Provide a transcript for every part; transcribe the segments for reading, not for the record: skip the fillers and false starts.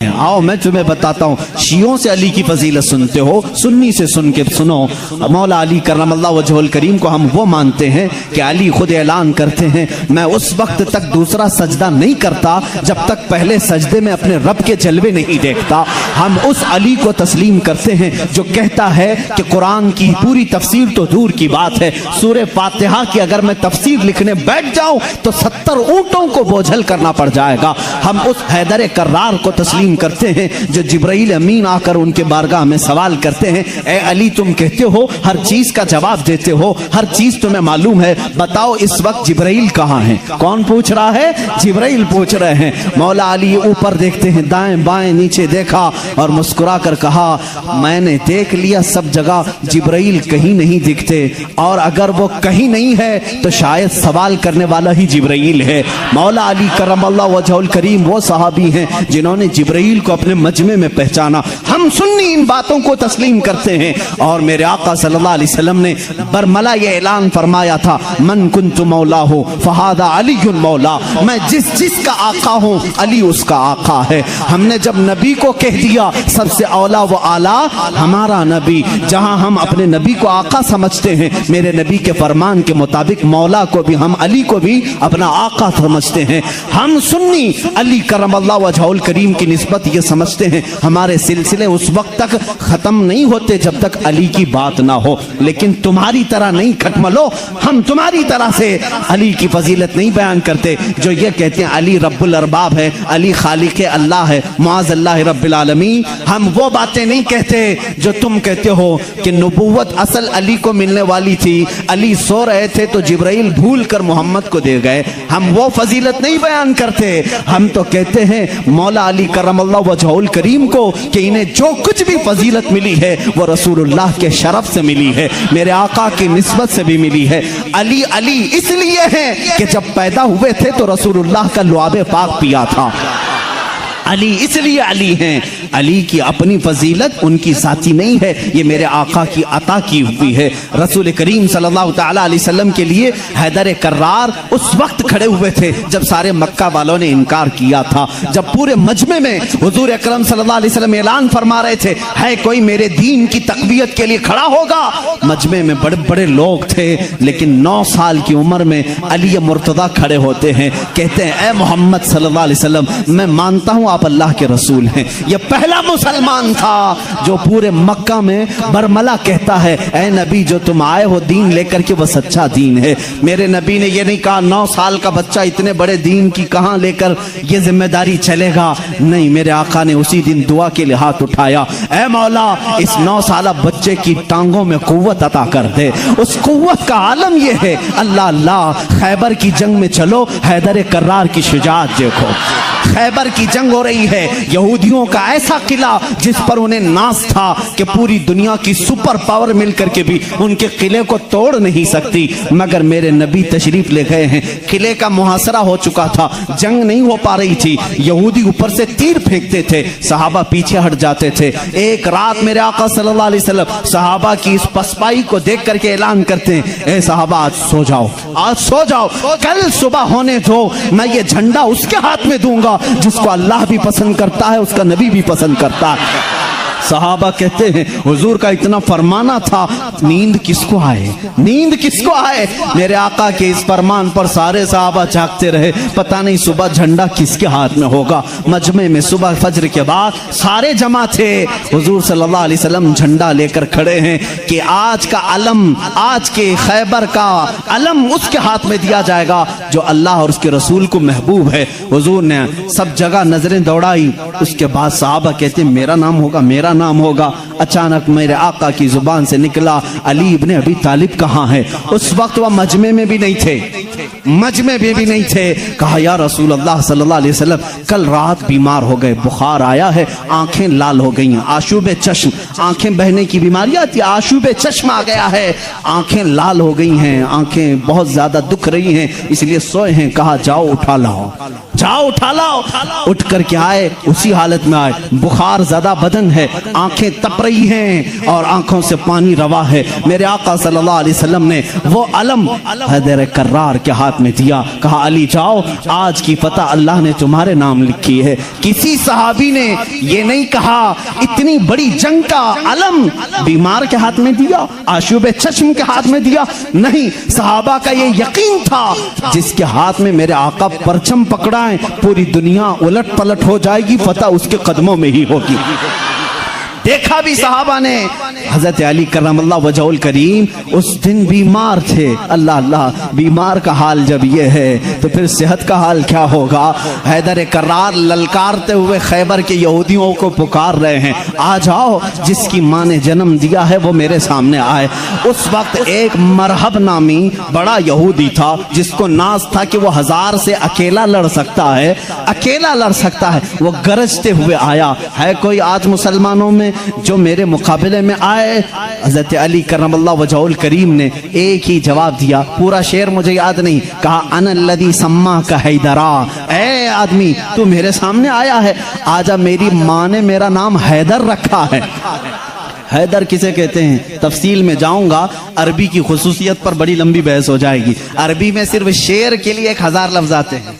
आओ मैं तुम्हें बताता हूँ, शियों से अली की फजीलत सुनते हो, सुन्नी से सुन के सुनो। मौला अली करमल्लाहु वजहुल करीम को हम वो मानते हैं कि अली खुद ऐलान करते हैं, मैं उस वक्त तक दूसरा सजदा नहीं करता जब तक पहले सजदे में अपने रब के जलवे नहीं देखता। हम उस अली को तस्लीम करते हैं जो कहता है कि कुरान की पूरी तफसीर तो दूर की बात है, सूरे फातिहा की अगर मैं तफसीर लिखने बैठ जाऊं तो 70 ऊंटों को बोझल करना पड़ जाएगा। हम उस हैदर कर्रार को तस्लीम करते हैं जो जिब्राइल अमीन आकर उनके बारगाह में सवाल करते हैं, ए अली तुम कहते हो हर चीज का जवाब देते हो, हर चीज तुम्हें मालूम है, बताओ इस वक्त जिब्राइल कहाँ है? कौन पूछ रहा है? जिब्राइल पूछ रहे हैं। मौला अली ऊपर देखते हैं, दाएं बाएं नीचे देखा और मुस्कुरा कर कहा, मैंने देख लिया सब जगह जिब्राइल कहीं नहीं दिखते, और अगर वो कहीं नहीं है तो शायद सवाल करने वाला ही जिब्राइल है। मौला अली करमल्लाहु वजहुल करीम वो सहाबी हैं जिन्होंने जिब्राइल को अपने मजमे में पहचाना। हम सुन्नी इन बातों को तस्लीम करते हैं। और मेरे आका सल्लल्लाहु अलैहि वसल्लम ने बरमला ये ऐलान फरमाया था, मन कुन्तु मौला हो फहादा अलीयुन मौला, मैं जिस का आका हूँ अली उसका आका है। हमने जब नबी को कह दिया सबसे औला व आला हमारा नबी, जहां हम अपने नबी को आका समझते हैं, मेरे नबी के फरमान के मुताबिक मौला को भी, हम अली को भी अपना आका समझते हैं। हम सुन्नी अली करमल्लाहु वजहुल करीम की निस्बत ये समझते हैं हमारे सिलसिले उस वक्त तक खत्म नहीं होते जब तक अली की बात ना हो। लेकिन तुम्हारी तरह नहीं खटमलो, हम तुम्हारी तरह से अली की फजीलत नहीं बयान करते जो ये कहते हैं अली रब्बुल अरबाब है, अली खालिक अल्लाह है, मुआज़ अल्लाह रब्बिल आलमीन। हम वो बातें नहीं कहते जो तुम कहते हो कि नबूवत असल अली को मिलने वाली थी, अली सो रहे थे तो जिब्राइल भूल कर मोहम्मद को दे गए। हम वो फजीलत नहीं बयान करते। हम तो कहते हैं मौला अली करमल्लाहु वजहुल करीम को कि इन्हें जो कुछ भी फजीलत मिली है वो रसूलुल्लाह के शरफ से मिली है, मेरे आका की निस्बत से भी मिली है। अली अली इसलिए है कि जब पैदा हुए थे तो रसूलुल्लाह का लुआबे पाक पिया था। अली इसलिए अली हैं, अली की अपनी फजीलत उनकी साथी नहीं है, ये मेरे आका की अता की हुई है। रसूल करीम सल्लल्लाहु ताला अलैहि वसल्लम के लिए हैदर कर्रार उस वक्त खड़े हुए थे जब सारे मक्का वालों ने इनकार किया था, जब पूरे मजमे में हुजूर अकरम सल्लल्लाहु अलैहि वसल्लम ऐलान फरमा रहे थे, है कोई मेरे दीन की तकवीयत के लिए खड़ा होगा? मजमे में बड़े बड़े लोग थे, लेकिन 9 साल की उम्र में अली मुर्तदा खड़े होते हैं, कहते हैं ए मोहम्मद सल्लल्लाहु अलैहि वसल्लम, मैं मानता हूँ आप अल्लाह के रसूल हैं। यह पहला मुसलमान था जो पूरे मक्का में बरमला कहता है, ऐ नबी जो तुम आए हो दीन लेकर के वह सच्चा दीन है। मेरे नबी ने यह नहीं कहा 9 साल का बच्चा इतने बड़े दीन की कहां लेकर यह जिम्मेदारी चलेगा, नहीं, मेरे आका ने उसी दिन दुआ के लिए हाथ उठाया, ऐ मौला इस 9 साल बच्चे की टांगों में कुव्वत अता कर दे। उस कुव्वत का आलम यह है, अल्लाह अल्लाह, खैबर की जंग में चलो, हैदर कर्रार की शुजाअत देखो। खैबर की जंग हो रही है, यहूदियों का ऐसा किला जिस पर उन्हें नाज था कि पूरी दुनिया की सुपर पावर मिलकर के भी उनके किले को तोड़ नहीं सकती, मगर मेरे नबी तशरीफ ले गए हैं। किले का मुहासरा हो चुका था, जंग नहीं हो पा रही थी, यहूदी ऊपर से तीर फेंकते थे, सहाबा पीछे हट जाते थे। एक रात मेरे आका सल्लल्लाहु अलैहि वसल्लम सहाबा की इस पसपाई को देख करके ऐलान करते हैं, ए सहाबा आज सो जाओ, आज सो जाओ, कल सुबह होने दो, मैं ये झंडा उसके हाथ में दूंगा जिसको अल्लाह भी पसंद करता है, उसका नबी भी पसंद करता है। सहाबा कहते हैं हुजूर का इतना फरमाना था, नींद किसको आए, नींद किसको आए? मेरे आका के इस फरमान पर सारे सहाबा जागते रहे, पता नहीं सुबह झंडा किसके हाथ में होगा। मजमे में सुबह फजर के बाद सारे जमा थे, हुजूर सल्लल्लाहु अलैहि वसल्लम झंडा लेकर खड़े हैं कि आज का अलम, आज के खैबर का अलम उसके हाथ में दिया जाएगा जो अल्लाह और उसके रसूल को महबूब है। हुजूर ने सब जगह नजरें दौड़ाई, उसके बाद सहाबा कहते मेरा नाम होगा, मेरा नाम होगा। अचानक मेरे आका की जुबान से निकला, अली इब्ने अबी तालिब कहाँ है? उस वक्त वह मजमे में भी नहीं थे, मजमे में भी नहीं थे। कहा या रसूल अल्लाह सल्लल्लाहु अलैहि वसल्लम, कल रात बीमार हो गए, बुखार आया है, आंखें लाल हो गई हैं, आशूबे चश्म, आंखें बहने की बीमारी आती है, आशूबे चश्म आ गया है, आंखें लाल हो गई हैं, आंखें बहुत ज्यादा दुख रही हैं, इसलिए सोए हैं। कहा जाओ उठा लाओ, जाओ उठा लाओ। उठ करके आए, उसी हालत में आए, बुखार ज़्यादा बदन है, आंखें तप रही हैं और आंखों से पानी रवा है। मेरे आका सल्लल्लाहु अलैहि वसल्लम ने वो अलम हैदर कर्रार के हाथ में दिया, कहा अली जाओ, आज की फतह अल्लाह ने तुम्हारे नाम लिखी है। किसी सहाबी ने ये नहीं कहा इतनी बड़ी जंग का अलम बीमार के हाथ में दिया, आशूब चश्म के हाथ में दिया, नहीं। सहाबा का ये यकीन था जिसके हाथ में मेरे आका परचम पकड़ाएं पूरी दुनिया उलट पलट हो जाएगी, फतह उसके कदमों में ही होगी। देखा भी सहाबा ने। हजरत अली करमल्लाहु वजहुल करीम उस दिन बीमार थे। अल्लाह अल्लाह, बीमार का हाल जब ये है तो फिर सेहत का हाल क्या होगा। हैदर कर्रार ललकारते हुए खैबर के यहूदियों को पुकार रहे हैं, आ जाओ, जिसकी माँ ने जन्म दिया है वो मेरे सामने आए। उस वक्त एक मरहब नामी बड़ा यहूदी था जिसको नाज था कि वो 1000 से अकेला लड़ सकता है, अकेला लड़ सकता है। वो गरजते हुए आया, है कोई आज मुसलमानों में जो मेरे मुकाबले में आए। हज़रत अली करमल्लाहु वजहुल करीम ने एक ही जवाब दिया, पूरा शेर मुझे याद नहीं, कहा अनल्लज़ी सम्मा का हैदरा, ए आदमी तू मेरे सामने आया है, आजा, मेरी माँ ने मेरा नाम हैदर रखा है। हैदर किसे कहते हैं तफसील में जाऊंगा, अरबी की खुसूसियत पर बड़ी लंबी बहस हो जाएगी। अरबी में सिर्फ शेर के लिए 1000 लफ्ज आते हैं।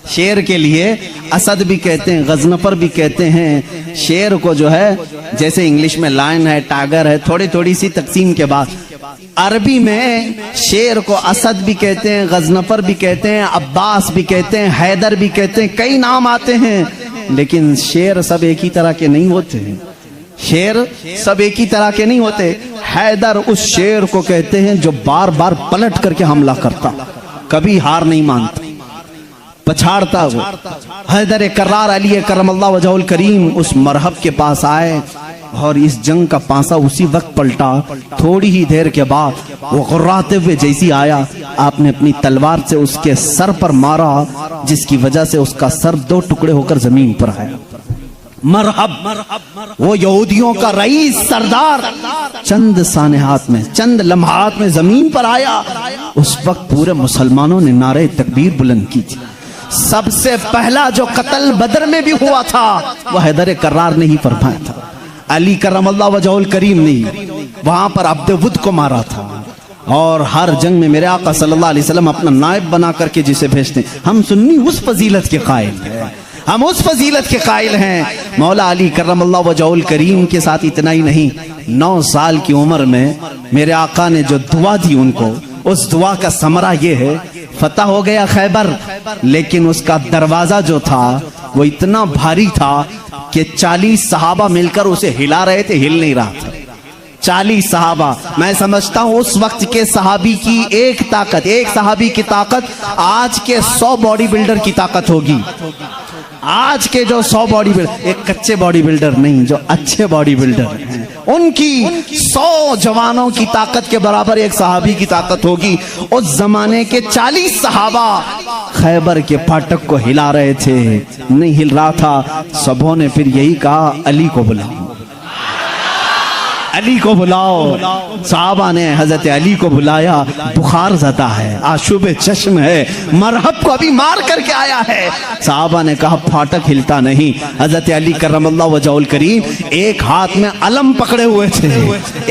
शेर के लिए असद भी कहते हैं, गजनफर भी कहते हैं। शेर को जो है जैसे इंग्लिश में लायन है, टाइगर है, थोड़ी थोड़ी सी तकसीम के बाद अरबी में शेर को असद भी कहते हैं, गजनफर भी कहते हैं, अब्बास भी कहते हैं, हैदर भी कहते हैं, कई नाम आते हैं। लेकिन शेर सब एक ही तरह के नहीं होते हैं। शेर सब एक ही तरह के नहीं होते। हैदर उस शेर को कहते हैं जो बार बार पलट करके हमला करता, कभी हार नहीं मानता, पछाड़ता वो। हैदर कर्रार अली करमल्लाहु वजहुल करीम उस मरहब के पास आए और इस जंग का पासा उसी वक्त पलटा। थोड़ी ही देर के बाद वो गुर्राते हुए जैसी आया, आपने अपनी तलवार से उसके सर पर मारा, जिसकी वजह से उसका सर 2 टुकड़े होकर जमीन पर आया। मरहब वो यहूदियों का रईस सरदार चंद सानेहात में, चंद लम्हात में जमीन पर आया। उस वक्त पूरे मुसलमानों ने नारे तकबीर बुलंद की थी। सबसे पहला जो कत्ल बदर में भी हुआ था वह हैदर कर्रार ने ही फरमाया था। अली करमल्लाहु वजहुल करीम ने वहां पर अब्दुवुद को मारा था। और हर जंग में मेरे आका सल्लल्लाहु अलैहि वसल्लम अपना नायब बना करके जिसे भेजते, हम सुन्नी उस फजीलत के कायल हैं, हम उस फजीलत के कायल हैं। मौला अली करमल्लाहु वजहुल करीम के साथ इतना ही नहीं, 9 साल की उम्र में मेरे आका ने जो दुआ दी उनको, उस दुआ का समरा ये है, फतह हो गया खैबर, लेकिन उसका दरवाजा जो था वो इतना भारी था कि 40 सहाबा मिलकर उसे हिला रहे थे, हिल नहीं रहा था। 40 सहाबा। मैं समझता हूं उस वक्त के सहाबी की एक ताकत, एक सहाबी की ताकत आज के 100 बॉडी बिल्डर की ताकत होगी। आज के जो 100 बॉडी बिल्डर, एक कच्चे बॉडी बिल्डर नहीं, जो अच्छे बॉडी बिल्डर हैं, उनकी 100 जवानों की ताकत के बराबर एक सहाबी की ताकत होगी। उस जमाने के 40 सहाबा खैबर के फाटक को हिला रहे थे, नहीं हिल रहा था। सबों ने फिर यही कहा, अली को बुलाओ, अली को बुलाओ। साहबा ने हजरत अली को बुलाया। बुखार ज़दा है, आशुब चश्म है, मरहब को अभी मार करके आया है। साहबा ने कहा फाटक हिलता नहीं। हजरत अली करमल्लाहु वजहुल करीम एक हाथ में अलम पकड़े हुए थे,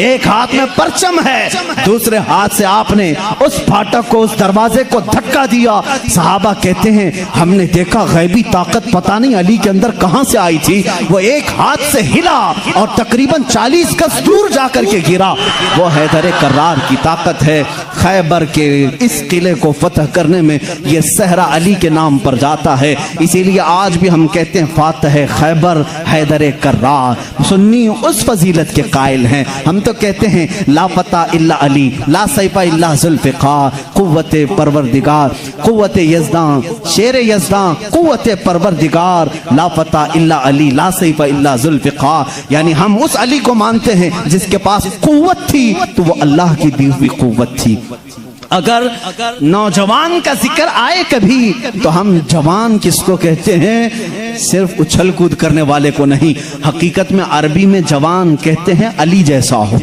एक हाथ में परचम है, दूसरे हाथ से आपने उस फाटक को, उस दरवाजे को धक्का दिया। साहबा कहते हैं हमने देखा गैबी ताकत पता नहीं अली के अंदर कहां से आई थी, वो एक हाथ से हिला और तकरीबन 40 गज दूर जाकर के गिरा। वो हैदर कर्रार की ताकत है। खैबर के इस किले को फतह करने में ये सहरा अली के नाम पर जाता है। इसीलिए आज भी हम कहते हैं फातह खैबर हैदर कर्रार। सुन्नी उस फजीलत के कायल हैं। हम तो कहते हैं ला फतह इल्ला अली, ला सैफा इल्ला जुल्फ़िकार, कुव्वत परवरदिगार, कुव्वत यज़दां, शेर यज़दां, कुव्वत परवरदिगार, ला फतह इल्ला अली, ला सैफा इल्ला जुल्फ़िकार। यानी हम उस अली को मानते हैं जिसके पास कुव्वत थी तो वो अल्लाह की दी हुई कुव्वत थी। अगर नौजवान का जिक्र आए कभी तो हम जवान किसको कहते हैं? सिर्फ उछल कूद करने वाले को नहीं। हकीकत में अरबी में जवान कहते हैं अली जैसा हो।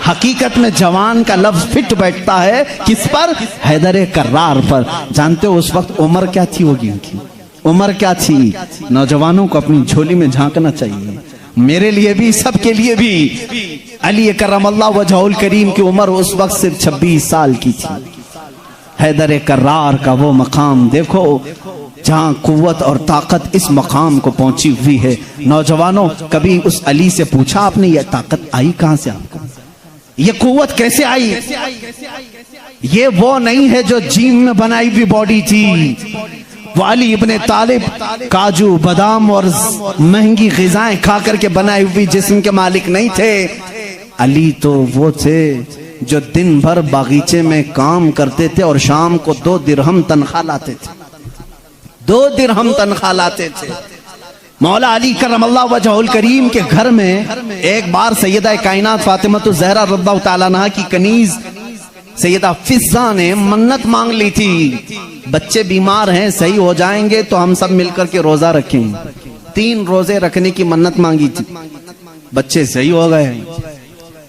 हकीकत में जवान का लफ्ज फिट बैठता है किस पर? हैदर कर्रार पर। जानते हो उस वक्त उम्र क्या थी होगी उनकी? उम्र क्या थी? नौजवानों को अपनी झोली में झांकना चाहिए, मेरे लिए भी, सबके लिए भी। अली करमल्लाहु वजहुल करीम की उम्र उस वक्त सिर्फ 26 साल की थी। हैदर कर्रार का वो मकाम देखो जहां कुव्वत और ताकत इस मकाम को पहुंची हुई है। नौजवानों, कभी उस अली से पूछा आपने, ये ताकत आई कहां से आपको? ये कुव्वत कैसे आई? ये वो नहीं है जो जिम में बनाई हुई बॉडी थी। वो अली इब्ने तालिब काजू बादाम और महंगी ग़िज़ाएं खा करके बनाई हुई जिस्म के मालिक नहीं थे। अली तो वो थे जो दिन भर बागीचे में काम करते थे और शाम को 2 दिरहम तनख्वाह लाते थे। 2 दिरहम तनख्वाह लाते थे। मौला अली करमल्लाहु वजहुल करीम के घर में एक बार सैयदा कायनात फातिमा ज़हरा रज़ियल्लाहु ताला अन्हा की कनीज सैयदा फिज़्ज़ा ने मन्नत मांग ली थी, बच्चे बीमार हैं, सही हो जाएंगे तो हम सब मिलकर के रोजा रखें। 3 रोजे रखने की मन्नत मांगी थी, बच्चे सही हो गए,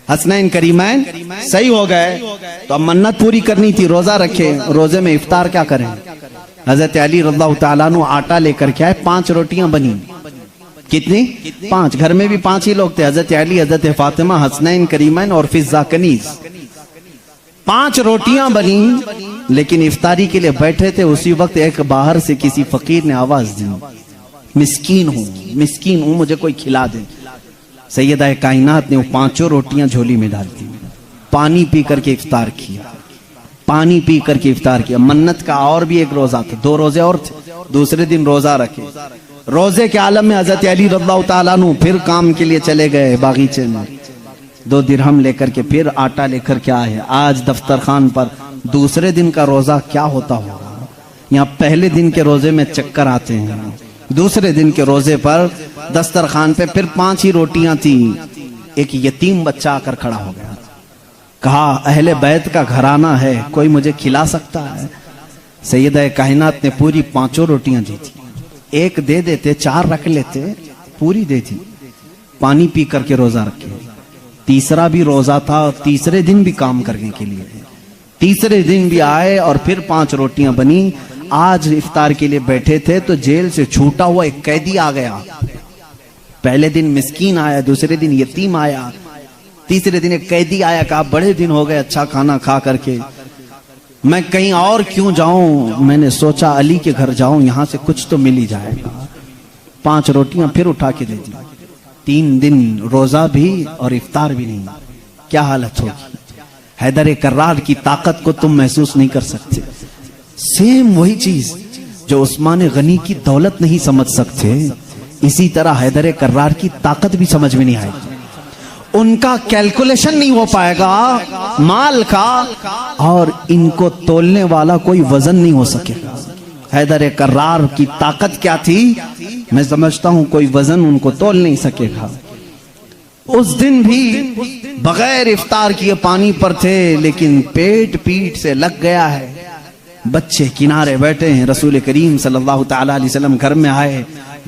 हसनैन करीमैन सही हो गए, तो अब मन्नत पूरी करनी थी, रोजा रखे। रोजे में इफ्तार क्या करें? हजरत अली रज़ियल्लाहु ताला अन्हु आटा लेकर के आए, 5 रोटियां बनी। कितनी? 5। घर में भी 5 ही लोग थे, हजरत अली, हजरत फातिमा, हसनैन करीमैन और फिज़्ज़ा कनीज। 5 रोटियां बनी, लेकिन इफ्तारी के लिए बैठे थे। उसी वक्त एक बाहर से किसी फकीर ने आवाज दी, मिस्कीन हूं, मुझे कोई खिला दे। सैयदा कायनात ने वो 5 रोटियां झोली में डाल दी, पानी पी करके इफ्तार किया, पानी पी करके इफ्तार किया। मन्नत का और भी एक रोजा था, 2 रोजे और थे, दूसरे दिन रोजा रखे। रोजे के आलम में हजरत अली रज़ियल्लाहु ताला अन्हु फिर काम के लिए चले गए बागीचे में, 2 दिरहम लेकर के फिर आटा लेकर के आए। आज दफ्तर खान पर दूसरे दिन का रोजा क्या होता होगा? यहाँ पहले दिन के रोजे में चक्कर आते हैं, दूसरे दिन के रोजे पर दस्तरखान पे फिर 5 ही रोटियां थी। एक यतीम बच्चा आकर खड़ा हो गया, कहा अहले बैत का घराना है, कोई मुझे खिला सकता है? सैयदा कायनात ने पूरी 5 रोटियां दी थी, 1 दे देते, 4 रख लेते, पूरी दे दी। पानी पी करके रोजा रखे। तीसरा भी रोजा था और तीसरे दिन भी काम करने के लिए, तीसरे दिन भी आए और फिर 5 रोटियां बनी। आज इफ्तार के लिए बैठे थे तो जेल से छूटा हुआ एक कैदी आ गया। पहले दिन मिस्कीन आया, दूसरे दिन यतीम आया, तीसरे दिन एक कैदी आया, कहा बड़े दिन हो गए अच्छा खाना खा करके, मैं कहीं और क्यों जाऊं? मैंने सोचा अली के घर जाऊं, यहां से कुछ तो मिल ही जाएगा। 5 रोटियां फिर उठा के दे दी। 3 दिन रोजा भी और इफ्तार भी नहीं। क्या हालत होगी? हैदर कर्रार की ताकत को तुम महसूस नहीं कर सकते। सेम वही चीज जो उस्मान गनी की दौलत नहीं समझ सकते, इसी तरह हैदर कर्रार की ताकत भी समझ में नहीं आएगी। उनका कैलकुलेशन नहीं हो पाएगा माल का, और इनको तोलने वाला कोई वजन नहीं हो सकेगा। हैदर कर्रार की ताकत क्या थी, मैं समझता हूं कोई वजन उनको तोल नहीं सकेगा। उस दिन भी बगैर इफ्तार किए पानी पर थे, लेकिन पेट पीठ से लग गया है। बच्चे किनारे बैठे हैं, रसूल करीम सल्लल्लाहु ताला अलैहि वसल्लम घर में आए,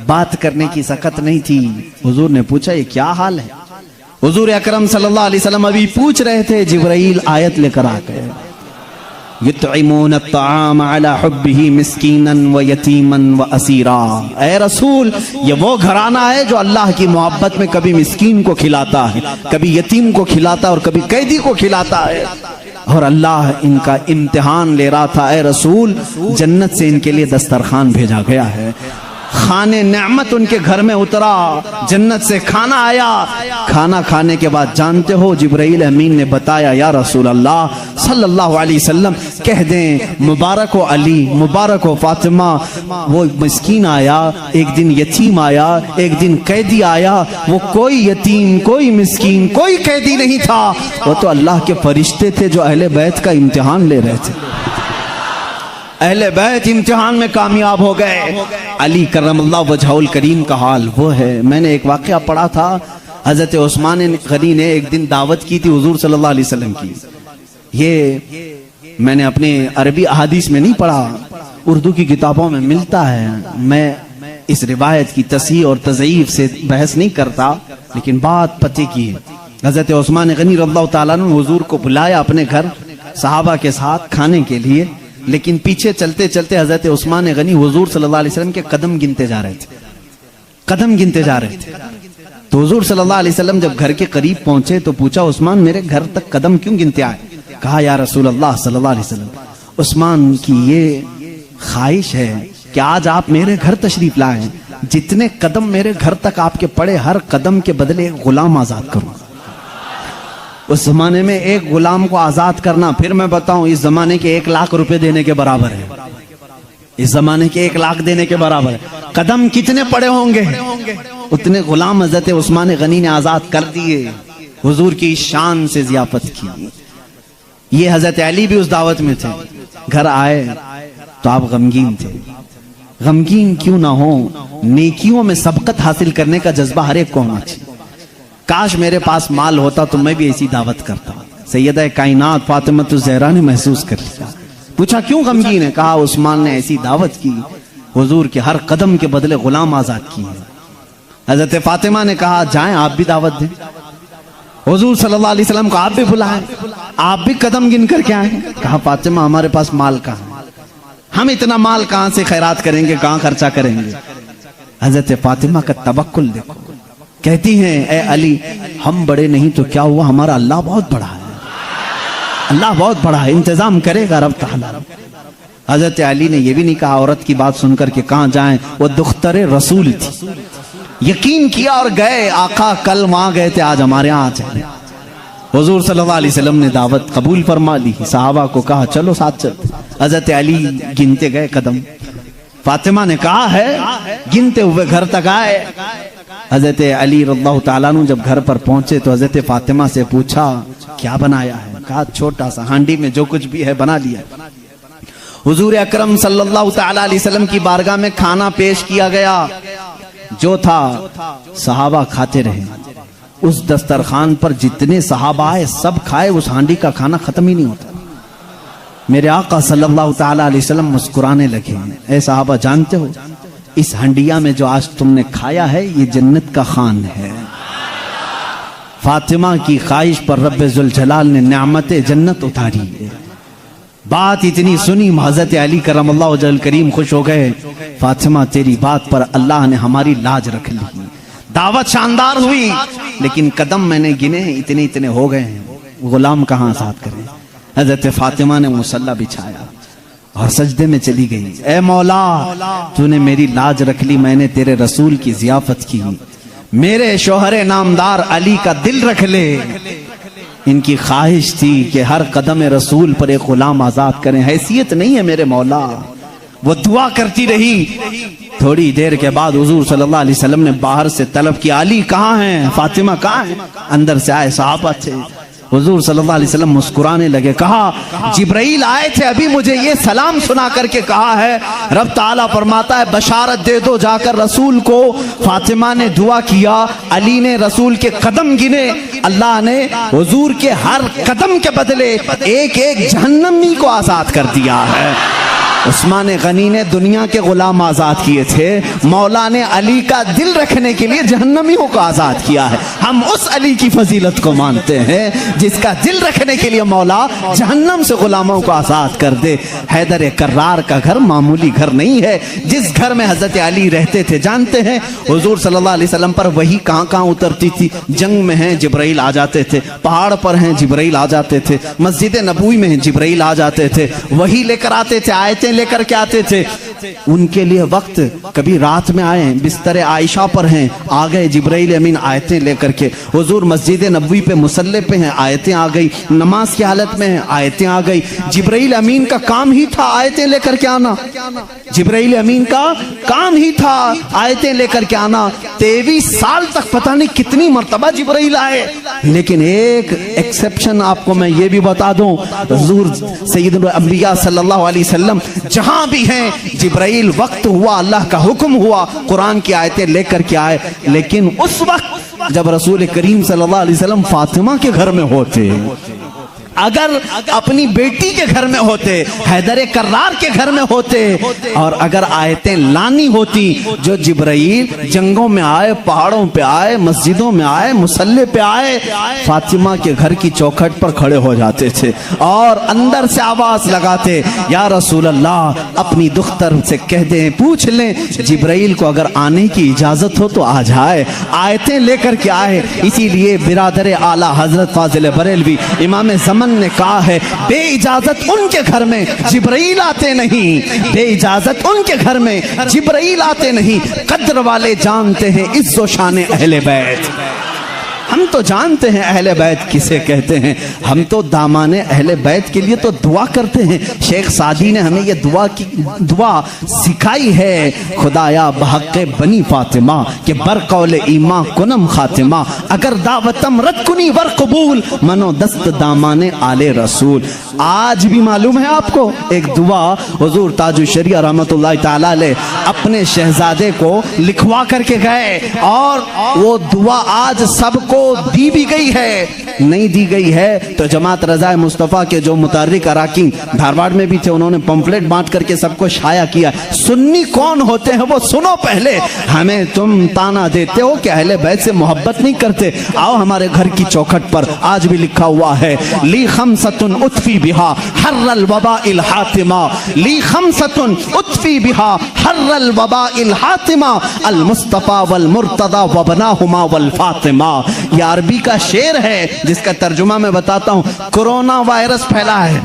बात करने की सकत नहीं थी। हुजूर ने पूछा ये क्या हाल है? हुजूर अकरम सल्लल्लाहु अलैहि वसल्लम अभी पूछ रहे थे, जिब्राइल आयत लेकर आ गए, युतइमून अत्ताम अला हुब्बिही मिस्कीनन व यतीमन व असीरा। ऐ रसूल, ये वो घराना है जो अल्लाह की मोहब्बत में कभी मिस्कीन को खिलाता है, कभी यतीम को खिलाता है और कभी कैदी को खिलाता है। और अल्लाह इनका इम्तिहान ले रहा था। ऐ रसूल, जन्नत से इनके लिए दस्तरखान भेजा गया है, खाने नेमत उनके घर में उतरा, जन्नत से खाना आया। खाना खाने के बाद जानते हो जिब्राइल अमीन ने बताया, या रसूल अल्लाह सल्लल्लाहु अलैहि वसल्लम कह दें मुबारक हो अली, मुबारक हो फातिमा, वो मिस्कीन आया, एक दिन यतीम आया, एक दिन कैदी आया। वो कोई यतीम, कोई मिस्कीन, कोई कैदी नहीं था, वो तो अल्लाह के फरिश्ते थे जो अहले बैत का इम्तिहान ले रहे थे। अहले बैत इम्तिहान में कामयाब हो गए। अली करमल्लाहु वजहुल करीम का हाल वो है। मैंने एक वाक़या पढ़ा था, हजरत उस्मान गनी ने एक दिन दावत की थी हुजूर सल्लल्लाहु अलैहि वसल्लम की। ये मैंने अपने अरबी अहादीस में नहीं पढ़ा, उर्दू की किताबों में मिलता है। मैं इस रिवायत की तस्हीह और तज़ईफ से बहस नहीं करता, लेकिन बात पते की है। हजरत उस्मान गनी रज़ियल्लाहु ताला अन्हु हुजूर को बुलाया अपने घर सहाबा के साथ खाने के लिए। लेकिन पीछे चलते चलते हजरत उस्मान गनी हुजूर सल्लल्लाहु अलैहि वसल्लम के कदम गिनते जा रहे थे, कदम गिनते जा रहे थे। तो हुजूर सल्लल्लाहु अलैहि वसल्लम जब घर के करीब पहुंचे तो पूछा, उस्मान मेरे घर तक कदम क्यों गिनते आए? कहा, या रसूल अल्लाह सल्लल्लाहु अलैहि वसल्लम, उस्मान की ये ख्वाहिश है कि आज आप मेरे घर तशरीफ लाएं, जितने कदम मेरे घर तक आपके पड़े, हर कदम के बदले एक गुलाम आजाद करूं। उस जमाने में एक गुलाम को आजाद करना, फिर मैं बताऊं, इस जमाने के 1 लाख रुपए देने के बराबर है। इस जमाने के 1 लाख देने के बराबर है। कदम कितने पड़े होंगे, उतने गुलाम हजरत उस्मान गनी ने आजाद कर दिए। हुजूर की शान से जियाफत की। ये हजरत अली भी उस दावत में थे। घर आए तो आप गमगीन थे। गमगीन क्यों ना हो, नेकियों में सबकत हासिल करने का जज्बा हर एक को होना चाहिए। काश मेरे पास माल होता तो मैं भी ऐसी दावत करता। सैयदा कायनात फातिमतुज़ ज़हरा ने महसूस कर लिया। पूछा, क्यों गमगीन है? कहा, उस्मान ने ऐसी दावत की, हुजूर के हर कदम के बदले गुलाम आजाद किए। हजरत फातिमा ने कहा, जाएं आप भी दावत दें। हुजूर सल्लल्लाहु अलैहि वसल्लम को आप भी बुलाएं, आप भी कदम गिन करके आए। कहा, फातिमा हमारे पास माल कहाँ है, हम इतना माल कहां से खैरात करेंगे, कहां खर्चा करेंगे। हजरत फातिमा का तवक्कुल देखो। कहती हैं, ए अली, हम बड़े नहीं तो क्या हुआ, हमारा अल्लाह बहुत बड़ा है, अल्लाह बहुत बड़ा है, इंतजाम करेगा रब ताला। हजरत अली ने यह भी नहीं कहा औरत की बात सुनकर के कहां जाएं, वो दुख्तरे रसूल थी। यकीन किया और गए। आका कल वहां गए थे, आज हमारे यहाँ आ जाए। हुजूर सल्लल्लाहु अलैहि वसल्लम ने दावत कबूल फरमा ली। सहाबा को कहा, चलो साथ चलते। हजरत अली गिनते गए कदम। फातिमा ने कहा है, गिनते हुए घर तक आए। हजरत अली रज़ियल्लाहु ताला अन्हु जब घर पर पहुंचे तो हजरत फातिमा से पूछा, क्या बनाया है? कहा, छोटा सा हांडी में जो कुछ भी है बना लिया। हुजूर अकरम सल्लल्लाहु ताला अलैहि वसल्लम की बारगाह में खाना पेश किया गया। जो था सहाबा खाते रहे। उस दस्तरखान पर जितने सहाबा आए सब खाए, उस हांडी का खाना खत्म ही नहीं होता। मेरे आका सल्लल्लाहु ताला अलैहि वसल्लम मुस्कुराने लगे। ऐ सहाबा, जानते हो इस हंडिया में जो आज तुमने खाया है ये जन्नत का खान है। फातिमा की ख्वाहिश पर रब्बे जुल जलाल ने नेमते जन्नत उतारी है। बात इतनी सुनी, हज़रत अली करमल्लाहु वजहल करीम खुश हो गए। फातिमा, तेरी बात पर अल्लाह ने हमारी लाज रख ली। दावत शानदार हुई, लेकिन कदम मैंने गिने इतने इतने हो गए हैं, गुलाम कहाँ आजाद करें। हज़रत फातिमा ने मुसल्ला बिछाया और सजदे में चली गई। ए मौला, तूने मेरी लाज रख ली, मैंने तेरे रसूल की जियाफत की। मेरे शोहरे नामदार अली का दिल रख ले। इनकी ख्वाहिश थी कि हर कदम रसूल पर एक गुलाम आजाद करें। हैसियत नहीं है मेरे मौला। वो दुआ करती रही। थोड़ी देर के बाद हुजूर सल्लल्लाहु अलैहि वसल्लम ने बाहर से तलब किया, अली कहाँ हैं, फातिमा कहाँ हैं? अंदर से आए सहाबा थे। हुजूर सल्लल्लाहु अलैहि वसल्लम मुस्कुराने लगे। कहा, जिब्राइल आए थे, अभी मुझे ये सलाम सुना करके कहा है, रब ताला फरमाता है बशारत दे दो जाकर रसूल को। फातिमा ने दुआ किया, अली ने रसूल के कदम गिने। अल्लाह ने हुजूर के हर कदम के बदले एक एक जहन्नमी को आजाद कर दिया है। उस्मान गनी ने दुनिया के गुलाम आजाद किए थे, मौला ने अली का दिल रखने के लिए जहन्नमियों को आजाद किया है। हम उस अली की फजीलत को मानते हैं जिसका दिल रखने के लिए मौला जहन्नम से गुलामों को आजाद कर दे। हैदर कर्रार का घर मामूली घर नहीं है। जिस घर में हजरत अली रहते थे, जानते हैं हुजूर सल्लल्लाहु अलैहि वसल्लम पर वही कहां कहां उतरती थी। जंग में हैं जिब्राइल आ जाते थे, पहाड़ पर हैं जिब्राइल आ जाते थे, मस्जिद नबवी में हैं जिब्राइल आ जाते थे, वही लेकर आते थे, आयतें लेकर के आते थे। उनके लिए वक्त, कभी रात में आए बिस्तर आयशा पर हैं, आ गए जिब्राइल अमीन आयतें लेकर के। हुजूर मस्जिद नबवी पे मुसल्ले पे हैं, आयतें आ गई। नमाज की हालत में हैं, आयतें आ गई। जिब्राइल अमीन का काम ही था आयतें लेकर के आना। जिब्राइल अमीन का काम ही था आयतें लेकर के आना। 23 साल तक पता नहीं कितनी मर्तबा जिब्राइल आए। लेकिन एक एक्सेप्शन आपको मैं ये भी बता दूं, हुजूर सैयदुल अंबिया सल्लल्लाहु अलैहि वसल्लम जहां भी हैं जिब्राइल वक्त हुआ, अल्लाह का हुक्म हुआ, कुरान की आयतें लेकर के आए। लेकिन उस वक्त जब रसूल करीम सल्लल्लाहु अलैहि वसल्लम फातिमा के घर में होते, अगर अपनी बेटी के घर में होते, हैदर कर्रार के घर में होते, और अगर आयतें लानी होती जो जिब्राइल जंगों में आए, पहाड़ों पे आए, मस्जिदों में आए, मुसल्ले पे आए, फातिमा के घर की चौखट पर खड़े हो जाते थे और अंदर से आवाज लगाते, या रसूल अल्लाह, अपनी दुख्तर से कह दें, पूछ लें जिब्राइल को अगर आने की इजाजत हो तो आ जाए, आयतें लेकर के आए। इसीलिए बिरादर आला हजरत फाजिल बरेलवी इमाम ज़मन ने कहा है, बे इजाजत उनके घर में जिब्राइल आते नहीं, बे इजाजत उनके घर में जिब्राइल आते नहीं। कद्र वाले जानते हैं इज्जो शान अहले बैत। हम तो जानते हैं अहले बैत किसे कहते हैं, हम तो दामाने अहले बैत के लिए तो दुआ करते हैं। शेख सादी ने हमें ये दुआ सिखाई है, खुदाया बहक़ बनी फातिमा के बरकौल ईमा कुनम खातिमा, अगर दावतम रद कुनी वर कबूल, मनो दस्त दामाने आले रसूल। आज भी मालूम है आपको एक दुआ हुजूर ताजुल शरिया रहमतुल्लाहि तआला अलैह अपने शहजादे को लिखवा करके गए, और वो दुआ आज सबको दी भी गई है, नहीं दी गई है तो जमात रज़ाए मुस्तफ़ा के जो मुतर्रिक अराकीन धारवाड़ में भी थे, उन्होंने पंफलेट बांट करके सबको शाया किया। सुन्नी कौन होते हैं वो सुनो पहले। हमें तुम ताना देते हो कि अहले बैत से मोहब्बत नहीं करते, आओ हमारे घर की चौखट पर आज भी लिखा हुआ है, ली खमसतुन उतफी बिहा हर्रल वबाइल हातिमा, ली खमसतुन उतफी बिहा हर्रल वबाइल हातिमा, अल मुस्तफ़ा वल मुर्तदा वबनाहुमा वल फातिमा। ये अरबी का शेर है जिसका तर्जुमा मैं बताता हूं। कोरोना वायरस फैला है,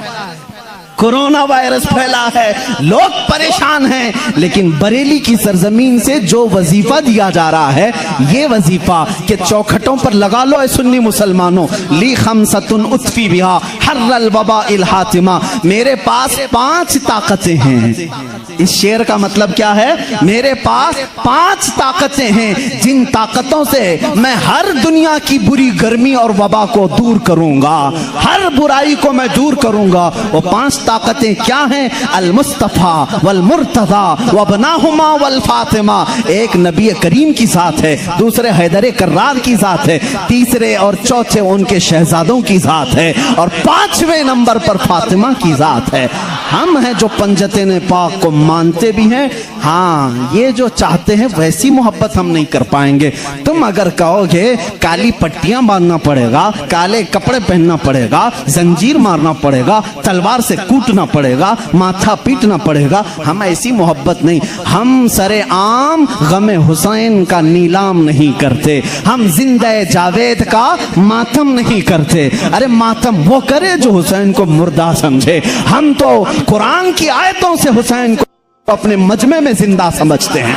कोरोना वायरस फैला है, लोग परेशान हैं, लेकिन बरेली की सरजमीन से जो वजीफा दिया जा रहा है, ये वजीफा के चौखटों पर लगा लो सुन्नी मुसलमानों, ली खमसतुन उतफी बिहा हर्रल वबाइल हातिमा, मेरे पास 5 ताकतें हैं। इस शेर का मतलब क्या है? मेरे पास 5 ताकतें हैं जिन ताकतों से मैं हर दुनिया की बुरी गर्मी और वबा को दूर करूंगा, हर बुराई को मैं दूर करूंगा। वो 5 ताकतें क्या हैं? अल मुस्तफ़ा वल मुर्तज़ा वबनाहुमा वल फातिमा। एक नबी करीम की ज़ात है, दूसरे हैदर कर्रार की ज़ात है, तीसरे और चौथे उनके शहजादों की ज़ात है, और 5वें नंबर पर फातिमा की ज़ात है। हम हैं जो पंजतन पाक को मानते भी हैं, हाँ ये जो चाहते हैं वैसी मोहब्बत हम नहीं कर पाएंगे। तुम अगर कहोगे काली पट्टियां बांधना पड़ेगा, काले कपड़े पहनना पड़ेगा, जंजीर मारना पड़ेगा, तलवार से कूटना पड़ेगा, माथा पीटना पड़ेगा, हम ऐसी मोहब्बत नहीं। हम सरे आम गमे हुसैन का नीलाम नहीं करते, हम जिंदे जावेद का मातम नहीं करते। अरे मातम वो करे जो हुसैन को मुर्दा समझे। हम तो कुरान की आयतों से हुसैन को अपने मजमे में जिंदा समझते हैं,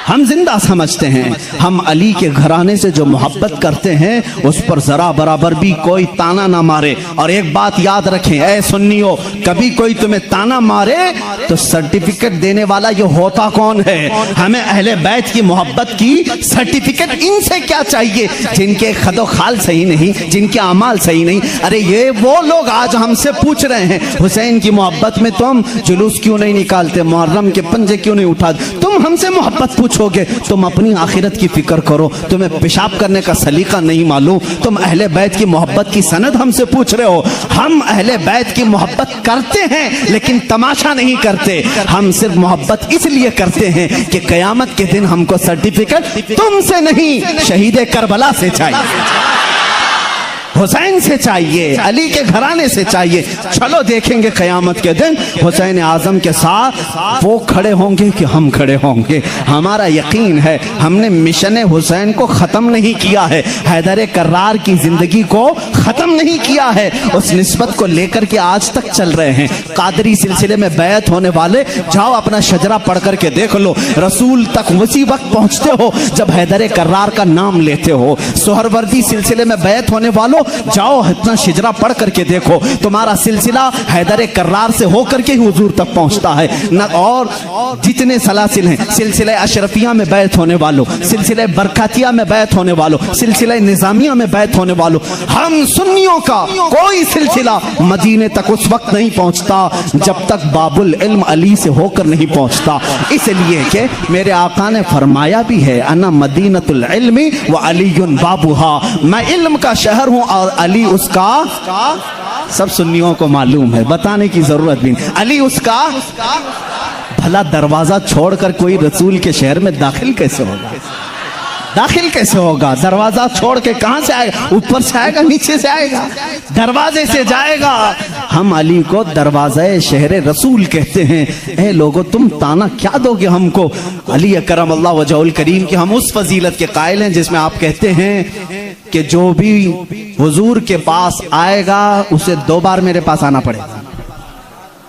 हम जिंदा समझते हैं। हम अली के घराने से जो मोहब्बत करते हैं उस पर जरा बराबर भी कोई ताना ना मारे। और एक बात याद रखें ऐ सुन्नियों, कभी कोई तुम्हें ताना मारे तो सर्टिफिकेट देने वाला ये होता कौन है? हमें अहले बैत की मोहब्बत की सर्टिफिकेट इनसे क्या चाहिए जिनके खदो खाल सही नहीं, जिनके अमाल सही नहीं। अरे ये वो लोग आज हमसे पूछ रहे हैं हुसैन की मोहब्बत में तुम जुलूस क्यों नहीं निकालते, मुहर्रम के पंजे क्यों नहीं उठाते। तुम हमसे मोहब्बत पूछोगे, तुम अपनी आखिरत की फिक्र करो, तुम्हें पेशाब करने का सलीका नहीं मालूम, तुम अहले बैत की मोहब्बत की सनद हमसे पूछ रहे हो। हम अहले बैत की मोहब्बत करते हैं लेकिन तमाशा नहीं करते, हम सिर्फ मोहब्बत इसलिए करते हैं कि कयामत के दिन हमको सर्टिफिकेट तुमसे नहीं शहीद करबला से चाहिए, हुसैन से चाहिए, अली के घराने से चाहिए। चलो देखेंगे कयामत के दिन हुसैन आजम के साथ वो खड़े होंगे कि हम खड़े होंगे। हमारा यकीन है हमने मिशन हुसैन को ख़त्म नहीं किया है, हैदर कर्रार की ज़िंदगी को ख़त्म नहीं किया है, उस निस्बत को लेकर के आज तक चल रहे हैं। कादरी सिलसिले में बैत होने वाले जाओ अपना शजरा पढ़ करके देख लो, रसूल तक उसी वक्त पहुँचते हो जब हैदर कर्रार का नाम लेते हो। सोहरवर्दी सिलसिले में बैत होने वालों जाओ इतना शिजरा पढ़ करके देखो, तुम्हारा सिलसिला हैदर कर्रार से होकर के ही हुजूर तक पहुंचता है न। और जितने सलासिल हैं, सिलसिला अशरफिया में बैत होने वालों, सिलसिला बरकातिया में बैत होने वालों, सिलसिला निजामिया में बैत होने वालों, हम सुन्नियों का कोई सिलसिला मदीने तक उस वक्त नहीं पहुंचता जब तक बाबुल इल्म अली से होकर नहीं पहुंचता। इसलिए कि मेरे आका ने फरमाया भी है, अना मदीनतुल इल्मी व अलीयुन बाबुहा, मैं इल्म का शहर हूँ और अली उसका, सब सुन्नियों को मालूम है, बताने की जरूरत भी नहीं, अली उसका। भला दरवाजा छोड़कर कोई रसूल के शहर में दाखिल कैसे होगा? दाखिल कैसे होगा? दरवाजा छोड़ के कहां से आएगा? ऊपर से आएगा, नीचे से आएगा, दरवाजे से जाएगा। हम अली को दरवाज़े शहर रसूल कहते हैं। ए लोगो, तुम ताना क्या दोगे हमको? अली अकरम अल्लाह वजहुल करीम की हम उस फजीलत के कायल हैं जिसमें आप कहते हैं कि जो भी हुजूर के पास आएगा उसे 2 बार मेरे पास आना पड़ेगा।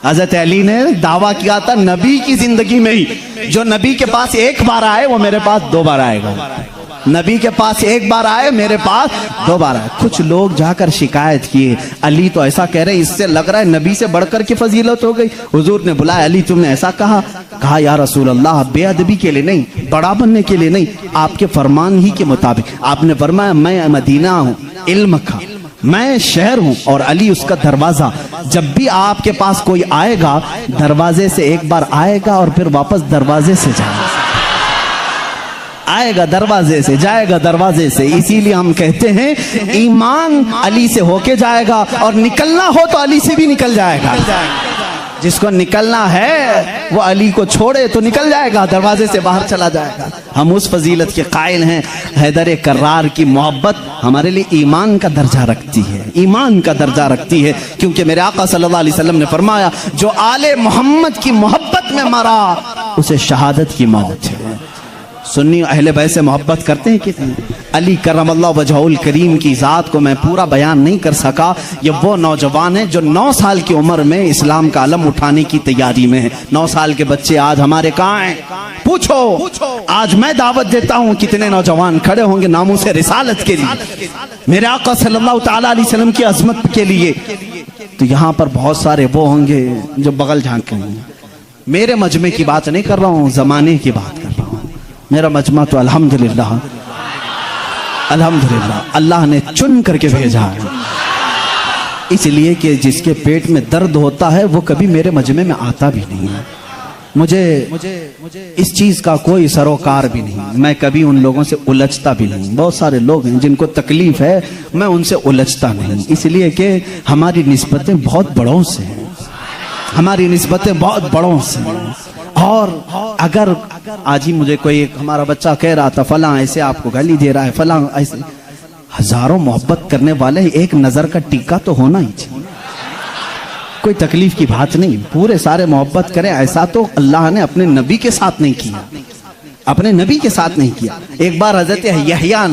हज़रत अली ने दावा किया था नबी की जिंदगी में ही, जो नबी के पास 1 बार आए वो मेरे पास 2 बार आएगा। नबी के पास 1 बार आए, मेरे पास 2 बार आए। कुछ लोग जाकर शिकायत किए, अली तो ऐसा कह रहे, इससे लग रहा है नबी से बढ़कर की फजीलत हो गई। हुजूर ने बुलाया, अली तुमने ऐसा कहा? कहा या रसूल अल्लाह, बेअदबी के लिए नहीं, बड़ा बनने के लिए नहीं, आपके फरमान ही के मुताबिक। आपने फरमाया मैं मदीना हूँ इल्म का, मैं शहर हूं और अली उसका दरवाजा। जब भी आपके पास कोई आएगा दरवाजे से 1 बार आएगा और फिर वापस दरवाजे से जाएगा, आएगा दरवाजे से, जाएगा दरवाजे से। इसीलिए हम कहते हैं ईमान अली से होके जाएगा और निकलना हो तो अली से भी निकल जाएगा। जिसको निकलना है वो अली को छोड़े तो निकल जाएगा, दरवाजे से बाहर चला जाएगा। हम उस फजीलत के कायल हैं। हैदर कर्रार की मोहब्बत हमारे लिए ईमान का दर्जा रखती है, ईमान का दर्जा रखती है, क्योंकि मेरे आका सल्लल्लाहु अलैहि वसल्लम ने फरमाया जो आले मोहम्मद की मोहब्बत में मरा उसे शहादत की मौत है। सुन्नी अहले बैत से मोहब्बत करते हैं कितने? अली करमल्लाहु वजहुल करीम की ज़ात को मैं पूरा बयान नहीं कर सका। ये वो नौजवान है जो 9 साल की उम्र में इस्लाम का अलम उठाने की तैयारी में है। 9 साल के बच्चे आज हमारे कहाँ हैं? पूछो। आज मैं दावत देता हूँ, कितने नौजवान खड़े होंगे नामूस रिसालत के लिए, मेरे आका सल्लल्लाहु ताला अलैहि वसल्लम की अजमत के लिए। तो यहाँ पर बहुत सारे वो होंगे जो बगल झांकेंगे। मेरे मजमे की बात नहीं कर रहा हूँ, जमाने की बात कर रहा हूँ। मेरा मजमा तो अल्हम्दुलिल्लाह अल्लाह ने चुन करके भेजा है, इसलिए कि जिसके पेट में दर्द होता है वो कभी मेरे मजमे में आता भी नहीं है। मुझे इस चीज का कोई सरोकार भी नहीं, मैं कभी उन लोगों से उलझता भी नहीं। बहुत सारे लोग हैं जिनको तकलीफ है, मैं उनसे उलझता नहीं, इसलिए कि हमारी निस्बतें बहुत बड़ों से हैं, हमारी निस्बतें बहुत बड़ों से हैं। और अगर आज ही मुझे कोई एक हमारा बच्चा कह रहा था फलां ऐसे आपको गाली दे रहा है, फलां ऐसे, हजारों मोहब्बत करने वाले एक नजर का टीका तो होना ही चाहिए। कोई तकलीफ की बात नहीं, पूरे सारे मोहब्बत करें, ऐसा तो अल्लाह ने अपने नबी के साथ नहीं किया, अपने नबी के साथ नहीं किया। एक बार हजरत यहया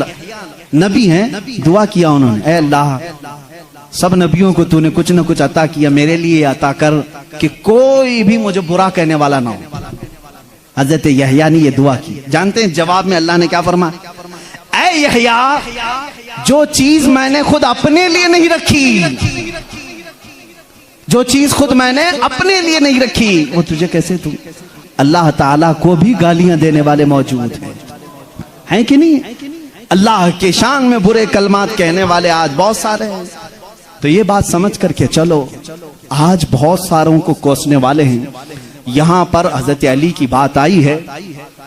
नबी हैं, दुआ किया उन्होंने, ऐ अल्लाह सब नबियों को तूने कुछ न कुछ अता किया, मेरे लिए अता कर कि कोई भी मुझे बुरा कहने वाला ना हो। हजरत यहया ने ये दुआ की। जानते हैं जवाब में अल्लाह ने क्या फरमाया? ऐ यहया, जो चीज मैंने खुद अपने लिए नहीं रखी, जो चीज खुद मैंने अपने लिए नहीं रखी वो तुझे कैसे दूं? अल्लाह ताला को भी गालियां देने वाले मौजूद हैं कि नहीं? अल्लाह के शान में बुरे कलमात कहने वाले आज बहुत सारे हैं। तो ये बात समझ करके चलो, आज बहुत सारों को कोसने वाले हैं। यहाँ पर हजरत अली की बात आई है,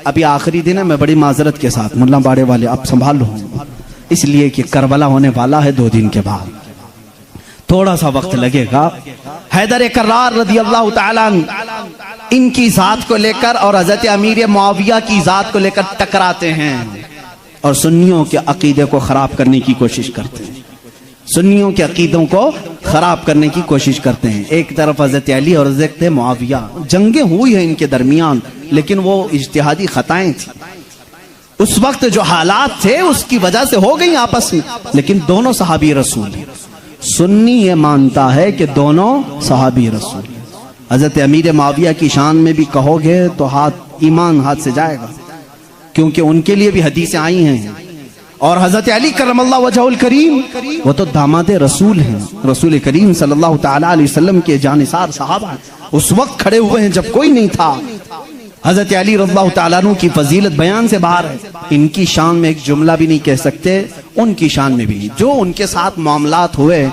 अभी आखिरी दिन है, मैं बड़ी माजरत के साथ मुल्ला बाड़े वाले अब संभाल लो, इसलिए कि करबला होने वाला है 2 दिन के बाद, थोड़ा सा वक्त लगेगा। हैदर कर्रार रज़ी अल्लाह ताला इनकी जात को लेकर और हजरत अमीर मुआविया की जात को लेकर टकराते हैं और सुन्नियों के अकीदे को खराब करने की कोशिश करते हैं, सुन्नियों के अकीदों को खराब करने की कोशिश करते हैं। एक तरफ हजरत अली और हजरत मुआविया, जंगें हुई हैं इनके दरमियान, लेकिन वो इज्तिहादी खताएं थी। उस वक्त जो हालात थे उसकी वजह से हो गई आपस में, लेकिन दोनों सहाबी रसूल हैं। सुन्नी ये मानता है कि दोनों सहाबी रसूल। हजरत अमीर मुआविया की शान में भी कहोगे तो ईमान हाथ से जाएगा, क्योंकि उनके लिए भी हदीसें आई हैं। और हजरत अली करमल्लाहु वजहुल करीम वो तो दामाद रसूल हैं, रसूल करीम सल्लल्लाहु ताला अलैहि वसल्लम के जानिसार सहाबा उस वक्त खड़े हुए हैं जब कोई नहीं था। हजरत अली रज़ियल्लाहु ताला अन्हु की फजीलत बयान से बाहर है, इनकी शान में एक जुमला भी नहीं कह सकते, उनकी शान में भी जो उनके साथ मामलात हुए।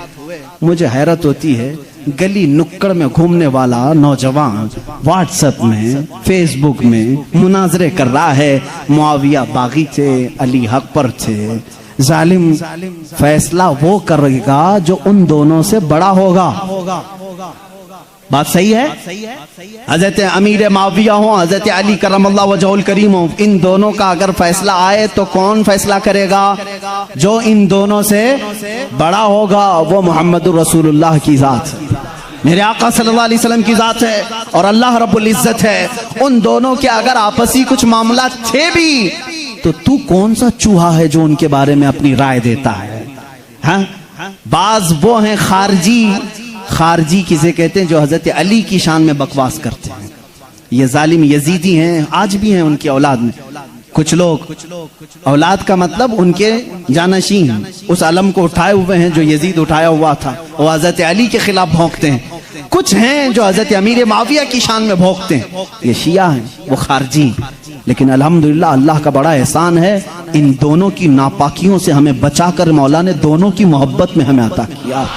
मुझे हैरत होती है, गली नुक्कड़ में घूमने वाला नौजवान व्हाट्सएप में, फेसबुक में मुनाजरे कर रहा है, मुआविया बागी थे, अली हक पर थे, जालिम फैसला वो करेगा जो उन दोनों से बड़ा होगा। बात सही है? हजरत अमीर माविया हो, हजरत अली करमल्लाहु वजहुल करीम हो, इन दोनों का अगर फैसला आए तो कौन फैसला करेगा? जो इन दोनों से बड़ा होगा, वो मोहम्मदुर रसूलुल्लाह की जात है, मेरे आका सल्लल्लाहु अलैहि वसल्लम की जात है और अल्लाह रब्बुल इज्जत है। उन दोनों के अगर आपसी कुछ मामला थे भी तो तू कौन सा चूहा है जो उनके बारे में अपनी राय देता है? हाँ, बाज वो हैं खारजी किसे कहते हैं? जो हजरत अली की शान में बकवास करते हैं। ये जालिम यजीदी हैं, आज भी हैं उनकी औलाद में कुछ लोग। औलाद का मतलब उनके जानशीन उस अलम को उठाए हुए हैं जो यजीद उठाया हुआ था, वो हजरत अली के खिलाफ भौंकते हैं। कुछ हैं जो हजरत अमीर माविया की शान में भौंकते हैं, ये शिया हैं, वो खारजी। लेकिन अल्हम्दुलिल्लाह अल्लाह का बड़ा एहसान है, इन दोनों की नापाकियों से हमें बचाकर मौला ने दोनों की मोहब्बत में हमें अता किया।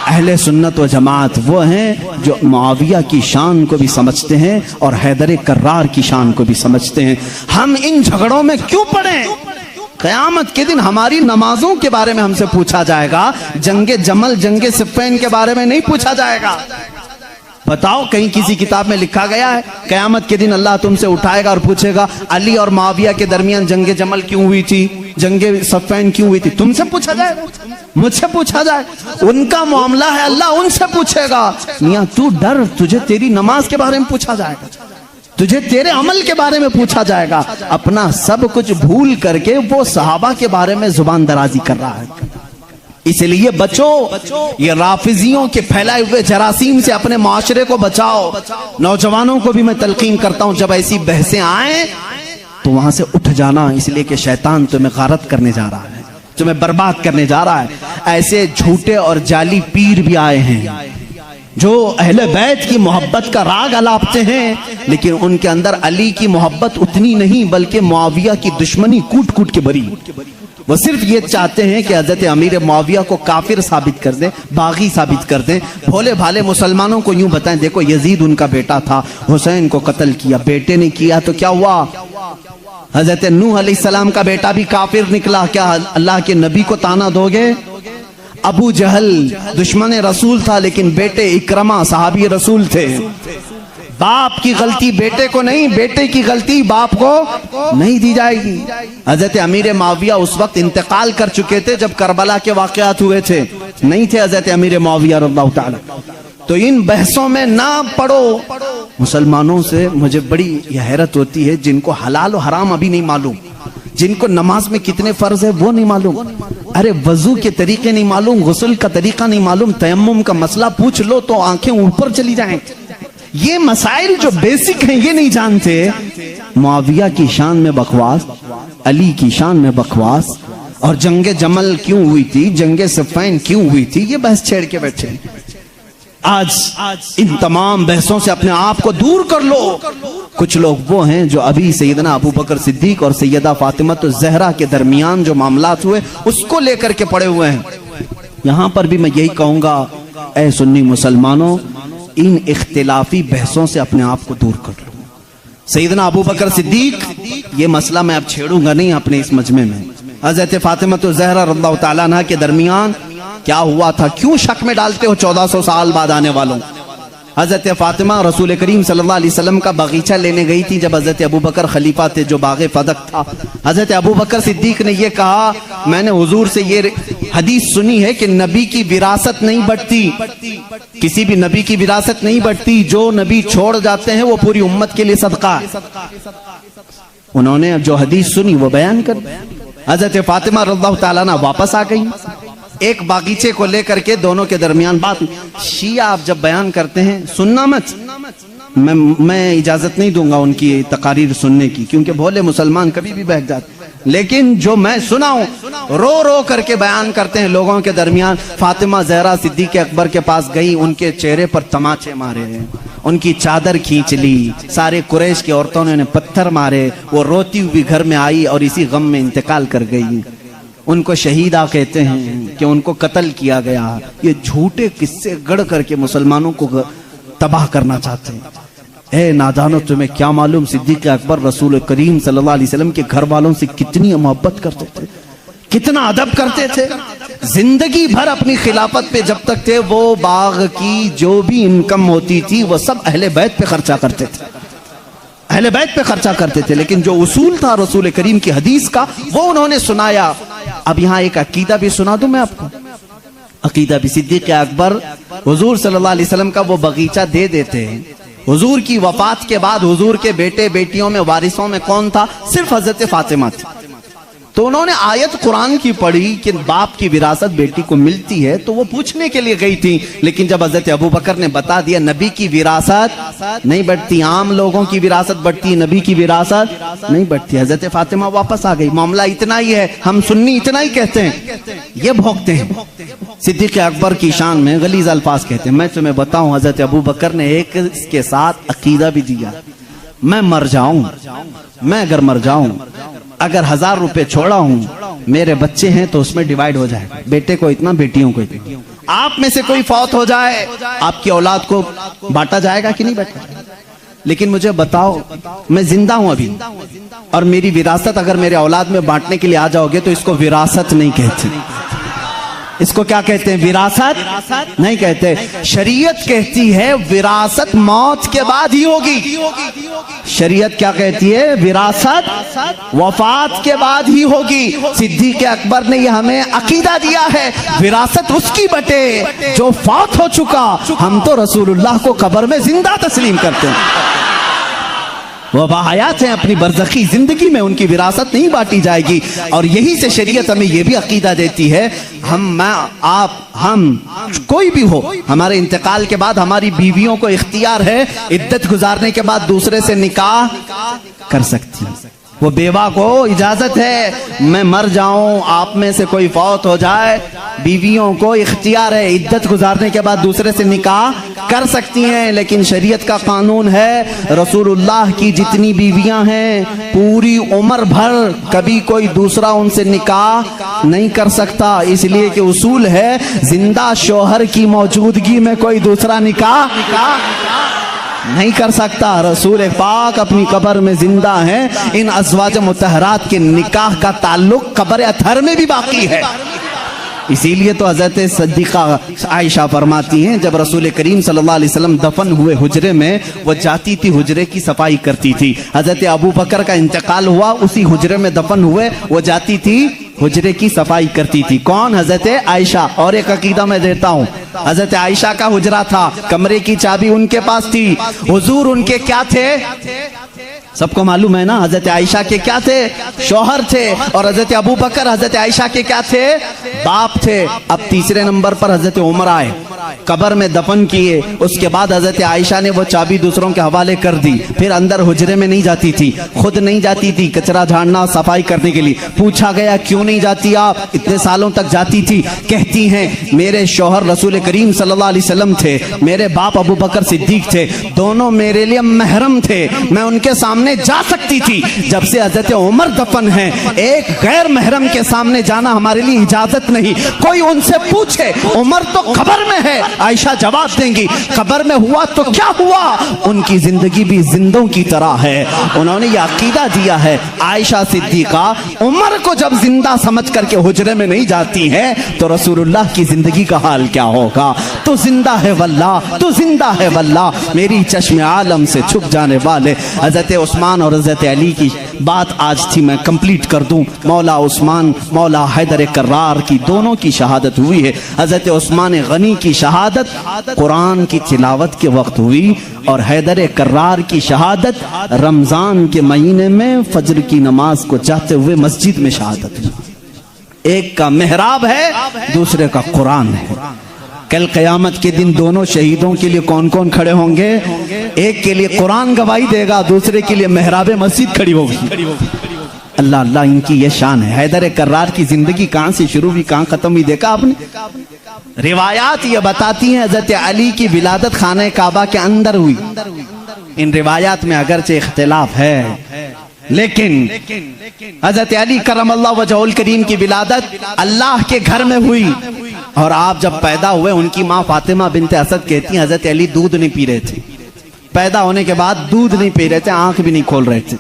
अहले सुन्नत व जमात वो हैं जो मुआविया की शान को भी समझते हैं और हैदर कर्रार की शान को भी समझते हैं। हम इन झगड़ों में क्यों पड़े? क़यामत के दिन हमारी नमाजों के बारे में हमसे पूछा जाएगा, जंगे जमल जंगे सिफ़्फ़ीन के बारे में नहीं पूछा जाएगा। बताओ, कहीं किसी किताब में लिखा गया है क़यामत के दिन अल्लाह तुमसे उठाएगा और पूछेगा अली और मुआविया के दरमियान जंगे जमल क्यों हुई थी, जंगे सिफ़्फ़ीन क्यों हुई थी? तुमसे पूछा जाएगा, मुझसे पूछा जाए? उनका मामला है, अल्लाह उनसे पूछेगा। मियां तू डर, तुझे तेरी नमाज के बारे में पूछा जाएगा, तुझे तेरे अमल के बारे में पूछा जाएगा। अपना सब कुछ भूल करके वो सहाबा के बारे में जुबान दराजी कर रहा है। इसलिए बचो, ये राफिजियों के फैलाए हुए जरासीम से अपने माशरे को बचाओ। नौजवानों को भी मैं तलकीन करता हूं, जब ऐसी बहसें आए तो वहां से उठ जाना, इसलिए कि शैतान तुम्हें गारत करने जा रहा है, तुम्हें बर्बाद करने जा रहा है। ऐसे झूठे और जाली पीर भी आए हैं जो अहले बैत की मोहब्बत का राग अलापते हैं, लेकिन उनके अंदर अली की मोहब्बत उतनी नहीं, बल्कि मुआविया की दुश्मनी कूट कूट के भरी। वो सिर्फ ये चाहते हैं कि हजरत अमीर मुआविया को काफिर साबित कर दें, बागी साबित कर दें। भोले भाले मुसलमानों को यूं बताएं, देखो यजीद उनका बेटा था, हुसैन को कत्ल किया, बेटे ने किया तो क्या हुआ? हजरत नूह अलैहिस्सलाम का बेटा भी काफिर निकला, क्या अल्लाह के नबी को ताना दोगे? अबू जहल दुश्मन रसूल था, लेकिन बेटे इकरमा सहाबी रसूल थे। बाप की गलती बेटे को नहीं, बेटे की गलती बाप को नहीं दी जाएगी। हजरत अमीर मुआविया उस वक्त इंतकाल कर चुके थे जब करबला के वाकयात हुए थे, नहीं थे हजरत अमीर मुआविया रज़ियल्लाहु ताला। तो इन बहसों में ना पड़ो। मुसलमानों से मुझे बड़ी हैरत होती है, जिनको हलाल और हराम अभी नहीं मालूम, जिनको नमाज में कितने फर्ज है वो नहीं मालूम, अरे वजू के तरीके नहीं मालूम, गुस्ल का तरीका नहीं मालूम, तयम्मुम का मसला पूछ लो तो आंखें ऊपर चली जाएं। ये मसाइल जो बेसिक हैं ये नहीं जानते। मुआविया की शान में बकवास, अली की शान में बकवास, और जंगे जमल क्यों हुई थी, जंगे सिफ़्फ़ीन क्यों हुई थी, ये बहस छेड़ के बैठे। आज इन तमाम बहसों से अपने आप को दूर कर लो। कुछ लोग वो हैं जो अभी सैयदना अबू बकर सिद्दीक और सैयदा फातिमा तो ज़हरा के दरमियान जो मामलात हुए उसको लेकर के पड़े हुए हैं। यहां पर भी मैं यही कहूंगा, ऐ सुन्नी मुसलमानों, इन इख्तिलाफी बहसों से अपने आप को दूर कर लो। सैयदना अबू बकर सिद्दीक, ये मसला मैं अब छेड़ूंगा नहीं अपने इस मजमे में। हज़रत फातिमा तो ज़हरा रज़ियल्लाहु ताला अन्हा के दरमियान क्या हुआ था, क्यों शक में डालते हो 1400 साल बाद आने वालों? हज़रत फातिमा रसूल करीम सल्लल्लाहु अलैहि वसल्लम का बगीचा लेने गई थी जब हज़रत अबू बकर खलीफा थे, जो बाग़े फदक था। हज़रत अबू बकर सिद्दीक ने यह कहा, मैंने हुजूर से ये हदीस सुनी है कि नबी की विरासत नहीं बढ़ती, किसी भी नबी की विरासत नहीं बढ़ती, जो नबी छोड़ जाते हैं वो पूरी उम्मत के लिए सदका है। उन्होंने अब जो हदीस सुनी वो बयान कर, हज़रत फातिमा रज़ियल्लाहु ताला अन्हा वापस आ गई। एक बागीचे को लेकर के दोनों के दरमियान बात। शिया आप जब बयान करते हैं सुनना मत, मैं इजाजत नहीं दूंगा उनकी तकारीर सुनने की, क्योंकि भोले मुसलमान कभी भी बहक जाते, लेकिन जो मैं सुनाऊं रो रो करके बयान करते हैं लोगों के दरमियान। फातिमा ज़हरा सिद्दीक़ अकबर के पास गई, उनके चेहरे पर तमाचे मारे, उनकी चादर खींच ली, सारे कुरैश की औरतों ने उन्हें पत्थर मारे, वो रोती हुई घर में आई और इसी गम में इंतकाल कर गई। उनको शहीदा कहते हैं कि उनको कत्ल किया गया। ये झूठे किस्से गढ़ करके मुसलमानों को तबाह करना चाहते हैं। ए नादानो, तुम्हें क्या मालूम सिद्दीक़ अकबर रसूल करीम सल्लल्लाहु अलैहि वसल्लम के घर वालों से कितनी मोहब्बत करते थे, कितना अदब करते थे। जिंदगी भर अपनी खिलाफत पे जब तक थे, वो बाग की जो भी इनकम होती थी वो सब अहले बैत पे खर्चा करते थे, अहले बैत पे खर्चा करते थे। लेकिन जो उसूल था रसूल करीम की हदीस का, वो उन्होंने सुनाया। अब यहाँ एक अकीदा भी सुना दूं मैं आपको। अकीदा भी सिद्दीक़ अकबर हुजूर सल्लल्लाहु अलैहि वसल्लम का वो बगीचा दे देते हैं। हुजूर की वफात के बाद हुजूर के बेटे बेटियों में वारिसों में कौन था? सिर्फ हजरत फातिमा थी। तो उन्होंने आयत कुरान की पढ़ी कि बाप की विरासत बेटी को मिलती है, तो वो पूछने के लिए गई थी। लेकिन जब हजरत अबू बकर ने बता दिया नबी की विरासत नहीं बढ़ती, आम लोगों की विरासत बढ़ती, नबी की विरासत नहीं बढ़ती, हजरत फातिमा वापस आ गई। मामला इतना ही है, हम सुन्नी इतना ही कहते हैं, ये भोगते हैं। सिद्दीक़ अकबर की शान में गलीज़ अल्फाज कहते हैं। मैं तुम्हें बताऊं, हजरत अबू बकर ने एक इसके साथ अकीदा भी दिया, मैं मर जाऊं, मैं अगर मर जाऊं, अगर 1000 रुपए छोड़ा हूं, मेरे बच्चे हैं तो उसमें डिवाइड हो जाए, बेटे को इतना, बेटियों को इतना। आप में से कोई फौत हो जाए, आपकी औलाद को बांटा जाएगा कि नहीं बांटा? लेकिन मुझे बताओ, मैं जिंदा हूं अभी और मेरी विरासत अगर मेरे औलाद में बांटने के लिए आ जाओगे तो इसको विरासत नहीं कहते, इसको क्या कहते हैं? विरासत नहीं कहते। शरीयत कहती है विरासत मौत के बाद ही होगी। शरीयत क्या कहती है? विरासत वफात के बाद ही होगी। सिद्दीक़ अकबर ने यह हमें अकीदा दिया है, विरासत उसकी बटे जो फौत हो चुका। हम तो रसूलुल्लाह को कब्र में जिंदा तस्लीम करते हैं, वह बाहयात हैं, अपनी बरज़खी जिंदगी में उनकी विरासत नहीं बांटी जाएगी। और यही से शरीयत हमें यह भी अकीदा देती है, हम, मैं, आप, हम, कोई भी हो, हमारे इंतकाल के बाद हमारी बीवियों को इख्तियार है इद्दत गुजारने के बाद दूसरे से निकाह कर सकती है। वो बेवा को इजाजत है, मैं मर जाऊं, आप में से कोई फौत हो जाए, बीवियों को इख्तियार है इद्दत गुजारने के बाद दूसरे से निकाह कर सकती हैं। लेकिन शरीयत का कानून है, रसूलुल्लाह की जितनी बीवियां हैं पूरी उम्र भर कभी कोई दूसरा उनसे निकाह नहीं कर सकता, इसलिए कि उसूल है जिंदा शौहर की मौजूदगी में कोई दूसरा निकाह नहीं कर सकता। रसूल पाक अपनी कब्र में जिंदा हैं, इन अज़वाज मुतहरात के निकाह का ताल्लुक कब्र अथर में भी बाकी है। इसीलिए तो हजरत सिद्दीक़ा आयशा फरमाती हैं, जब रसूल करीम सल्लल्लाहु अलैहि वसल्लम दफन हुए हुजरे में, वो जाती थी हुजरे की सफाई करती थी। हजरत अबू बकर का इंतकाल हुआ, उसी हुजरे में दफन हुए, वो जाती थी हुजरे की सफाई करती थी। कौन? हजरत आयशा। और एक अकीदा मैं देता हूँ, हजरत आयशा का हुजरा था, कमरे की चाबी उनके पास थी। हुजूर उनके क्या थे? सबको मालूम है ना, हजरत आयशा के क्या थे? शौहर थे। और हजरत अबू बकर हजरत आयशा के क्या थे? बाप थे। अब तीसरे नंबर पर हजरत उमर आए, कब्र में दफन किए। उसके बाद हजरत आयशा ने वो चाबी दूसरों के हवाले कर दी। फिर अंदर हुजरे में नहीं जाती थी, खुद नहीं जाती थी कचरा झाड़ना सफाई करने के लिए। पूछा गया क्यों नहीं जाती आप? इतने सालों तक जाती थी। कहती हैं मेरे शौहर रसूल करीम सल्लल्लाहु अलैहि वसल्लम थे, मेरे बाप अबू बकर सिद्दीक थे, दोनों मेरे लिए महरम थे, मैं उनके सामने जा सकती थी। जब से हजरत उमर दफन है, एक गैर महरम के सामने जाना हमारे लिए इजाजत नहीं। कोई उनसे पूछे, उमर तो कब्र में है, आयशा जवाब देंगी कब्र में हुआ तो क्या हुआ, उनकी जिंदगी भी जिंदों की तरह है। उन्होंने यह अकीदा दिया है, आयशा सिद्दीका उमर को जब जिंदा समझ करके हुजरे में नहीं जाती है तो रसूलुल्लाह की जिंदगी का हाल क्या होगा। तो जिंदा है वल्लाह, तो जिंदा है वल्लाह, मेरी चश्मे आलम से छुप जाने वाले हजरत उस्मान और हजरत अली की बात आज थी, मैं कंप्लीट कर दूं। मौला उस्मान, मौला हैदर कर्रार की दोनों की शहादत हुई है। हजरत उस्मान गनी की शहादत कुरान की तिलावत के वक्त हुई और हैदर कर्रार की शहादत रमजान के महीने में फजर की नमाज को जाते हुए मस्जिद में शहादत हुई। एक का मेहराब है, दूसरे का कुरान है। कल क़यामत के दिन दोनों शहीदों के लिए कौन कौन खड़े होंगे? एक के लिए कुरान गवाही देगा, दूसरे के लिए मेहराब मस्जिद खड़ी होगी। अल्लाह अल्लाह, इनकी ये शान है। हैदर कर्रार की जिंदगी कहां से शुरू हुई, कहां खत्म हुई, देखा आपने? रिवायात ये बताती हैं हजरत अली की विलादत खाने काबा के अंदर हुई। इन रिवायात में अगरचे इख्तिलाफ है, लेकिन हजरत अली करमल्लाहु वजहुल करीम की विलादत अल्लाह के घर में हुई। और आप जब पैदा हुए, उनकी माँ फातिमा बिनते असद कहती हैं हजरत अली दूध नहीं पी रहे थे, पैदा होने के बाद दूध नहीं पी रहे थे, आंख भी नहीं खोल रहे थे।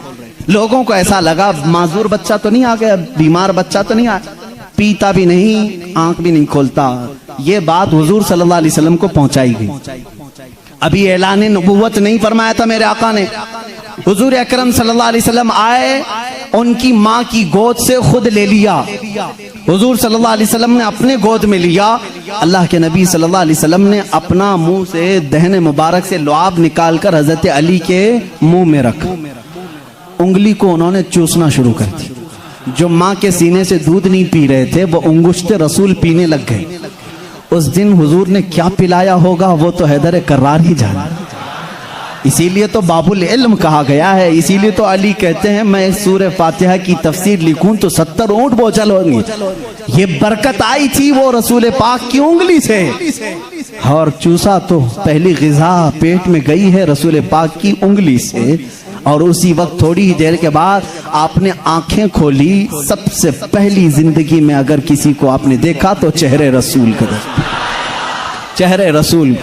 लोगों को ऐसा लगा माजूर बच्चा तो नहीं आ गया, बीमार बच्चा तो नहीं आया। पीता भी नहीं, आंख भी नहीं खोलता। ये बात हुजूर सल्लल्लाहु अलैहि वसल्लम को पहुंचाई गई। अभी ऐलान नबुव्वत नहीं फरमाया था मेरे आका ने। हुजूर अकरम सल्लल्लाहु अलैहि वसल्लम आए, उनकी माँ की गोद से खुद ले लिया। हुजूर सल्लल्लाहु अलैहि वसल्लम ने अपने गोद में लिया। अल्लाह के नबी सल्लल्लाहु अलैहि वसल्लम ने अपना मुंह से दहने मुबारक से लुआब निकालकर हजरत अली के मुंह में रखा। उंगली को उन्होंने चूसना शुरू कर दिया। जो माँ के सीने से दूध नहीं पी रहे थे वो उंगुश्ते रसूल पीने लग गए। उस दिन हुजूर ने क्या पिलाया होगा वो तो हैदर कर्रार ही जाना। इसीलिए तो बाबुल इल्म कहा गया है। इसीलिए तो अली कहते हैं मैं सूरह फातिहा की तफसीर लिखूं तो 70 ऊंट बोझल होंगे। ये बरकत आई थी वो रसूल पाक की उंगली से, और चूसा तो पहली ग़िज़ा पेट में गई है रसूल पाक की उंगली से। और उसी वक्त थोड़ी ही देर के बाद आपने आंखें खोली। सबसे पहली जिंदगी में अगर किसी को आपने देखा तो चेहरे रसूल का, चेहरे रसूल।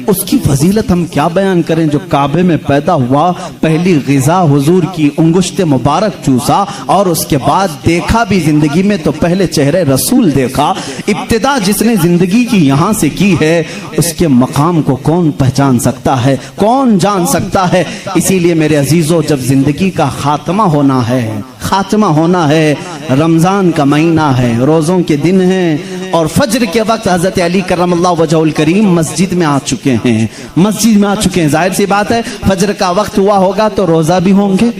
उसकी फजीलत हम क्या बयान करें। जो काबे में पैदा हुआ, पहली ग़िज़ा हुजूर की उंगुश्ते मुबारक चूसा, और उसके बाद देखा भी जिंदगी में तो पहले चेहरे रसूल देखा। इब्तिदा जिसने जिंदगी की यहाँ से की है उसके मकाम को कौन पहचान सकता है, कौन जान सकता है। इसीलिए मेरे अजीजों, जब जिंदगी का खात्मा होना है, खात्मा होना है, रमजान का महीना है, रोज़ों के दिन हैं, और फज्र के वक्त हजरत अली करमल्लाहु वजहुल करीम मस्जिद में आ चुके हैं, मस्जिद में आ चुके हैं। जाहिर सी बात है फज्र का वक्त हुआ होगा तो रोजा भी होंगे,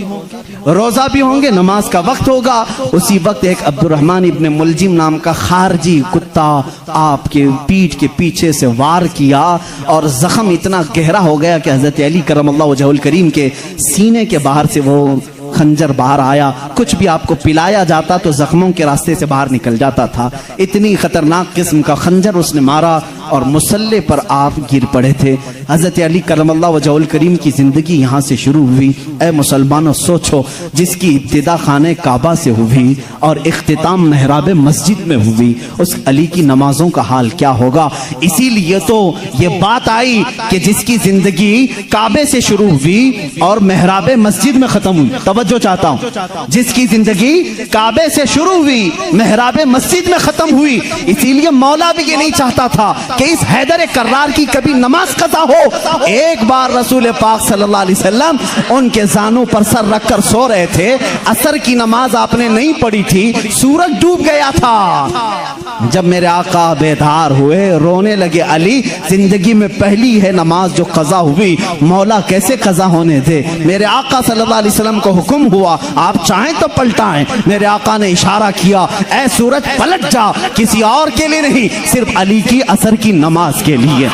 रोजा भी होंगे, नमाज का वक्त होगा। उसी वक्त एक अब्दुर्रहमान इब्न मुलजिम नाम का खारजी कुत्ता आपके पीठ के पीछे से वार किया, और जख्म इतना गहरा हो गया कि हजरत अली करमल्लाहु वजहुल करीम के सीने के बाहर से वो खंजर बाहर आया। कुछ भी आपको पिलाया जाता तो जख्मों के रास्ते से बाहर निकल जाता था। इतनी खतरनाक किस्म का खंजर उसने मारा और मुसल्ले पर आप गिर पड़े थे। हजरत अली करमल्लाहु वजहुल करीम की जिंदगी यहाँ से शुरू हुई। ऐ मुसलमानों, सोचो, जिसकी इब्तिदा खाने काबा से हुई और इख्तिताम मेहराब मस्जिद में हुई, उस अली की नमाजों का हाल क्या होगा। इसीलिए तो ये बात आई कि जिसकी जिंदगी काबे से शुरू हुई और मेहराब मस्जिद में खत्म हुई। तवज्जो चाहता हूँ, जिसकी जिंदगी काबे से शुरू हुई, मेहराब मस्जिद में खत्म हुई। इसीलिए मौला भी ये नहीं चाहता था कि इस हैदर कर्रार की कभी नमाज कज़ा हो। एक बार रसूल पाक सल्लल्लाहु अलैहि वसल्लम उनके जानू पर सर रखकर सो रहे थे। असर की नमाज आपने नहीं पढ़ी थी, सूरज डूब गया था। जब मेरे आका बेदार हुए, रोने लगे, अली जिंदगी में पहली है नमाज जो कज़ा हुई, मौला कैसे कज़ा होने दे। मेरे आका सल्लल्लाहु अलैहि वसल्लम को हुक्म हुआ आप चाहें तो पलटाएं। मेरे आका ने इशारा किया, ऐ सूरज पलट जा, किसी और के लिए नहीं, सिर्फ अली की असर की नमाज के लिए,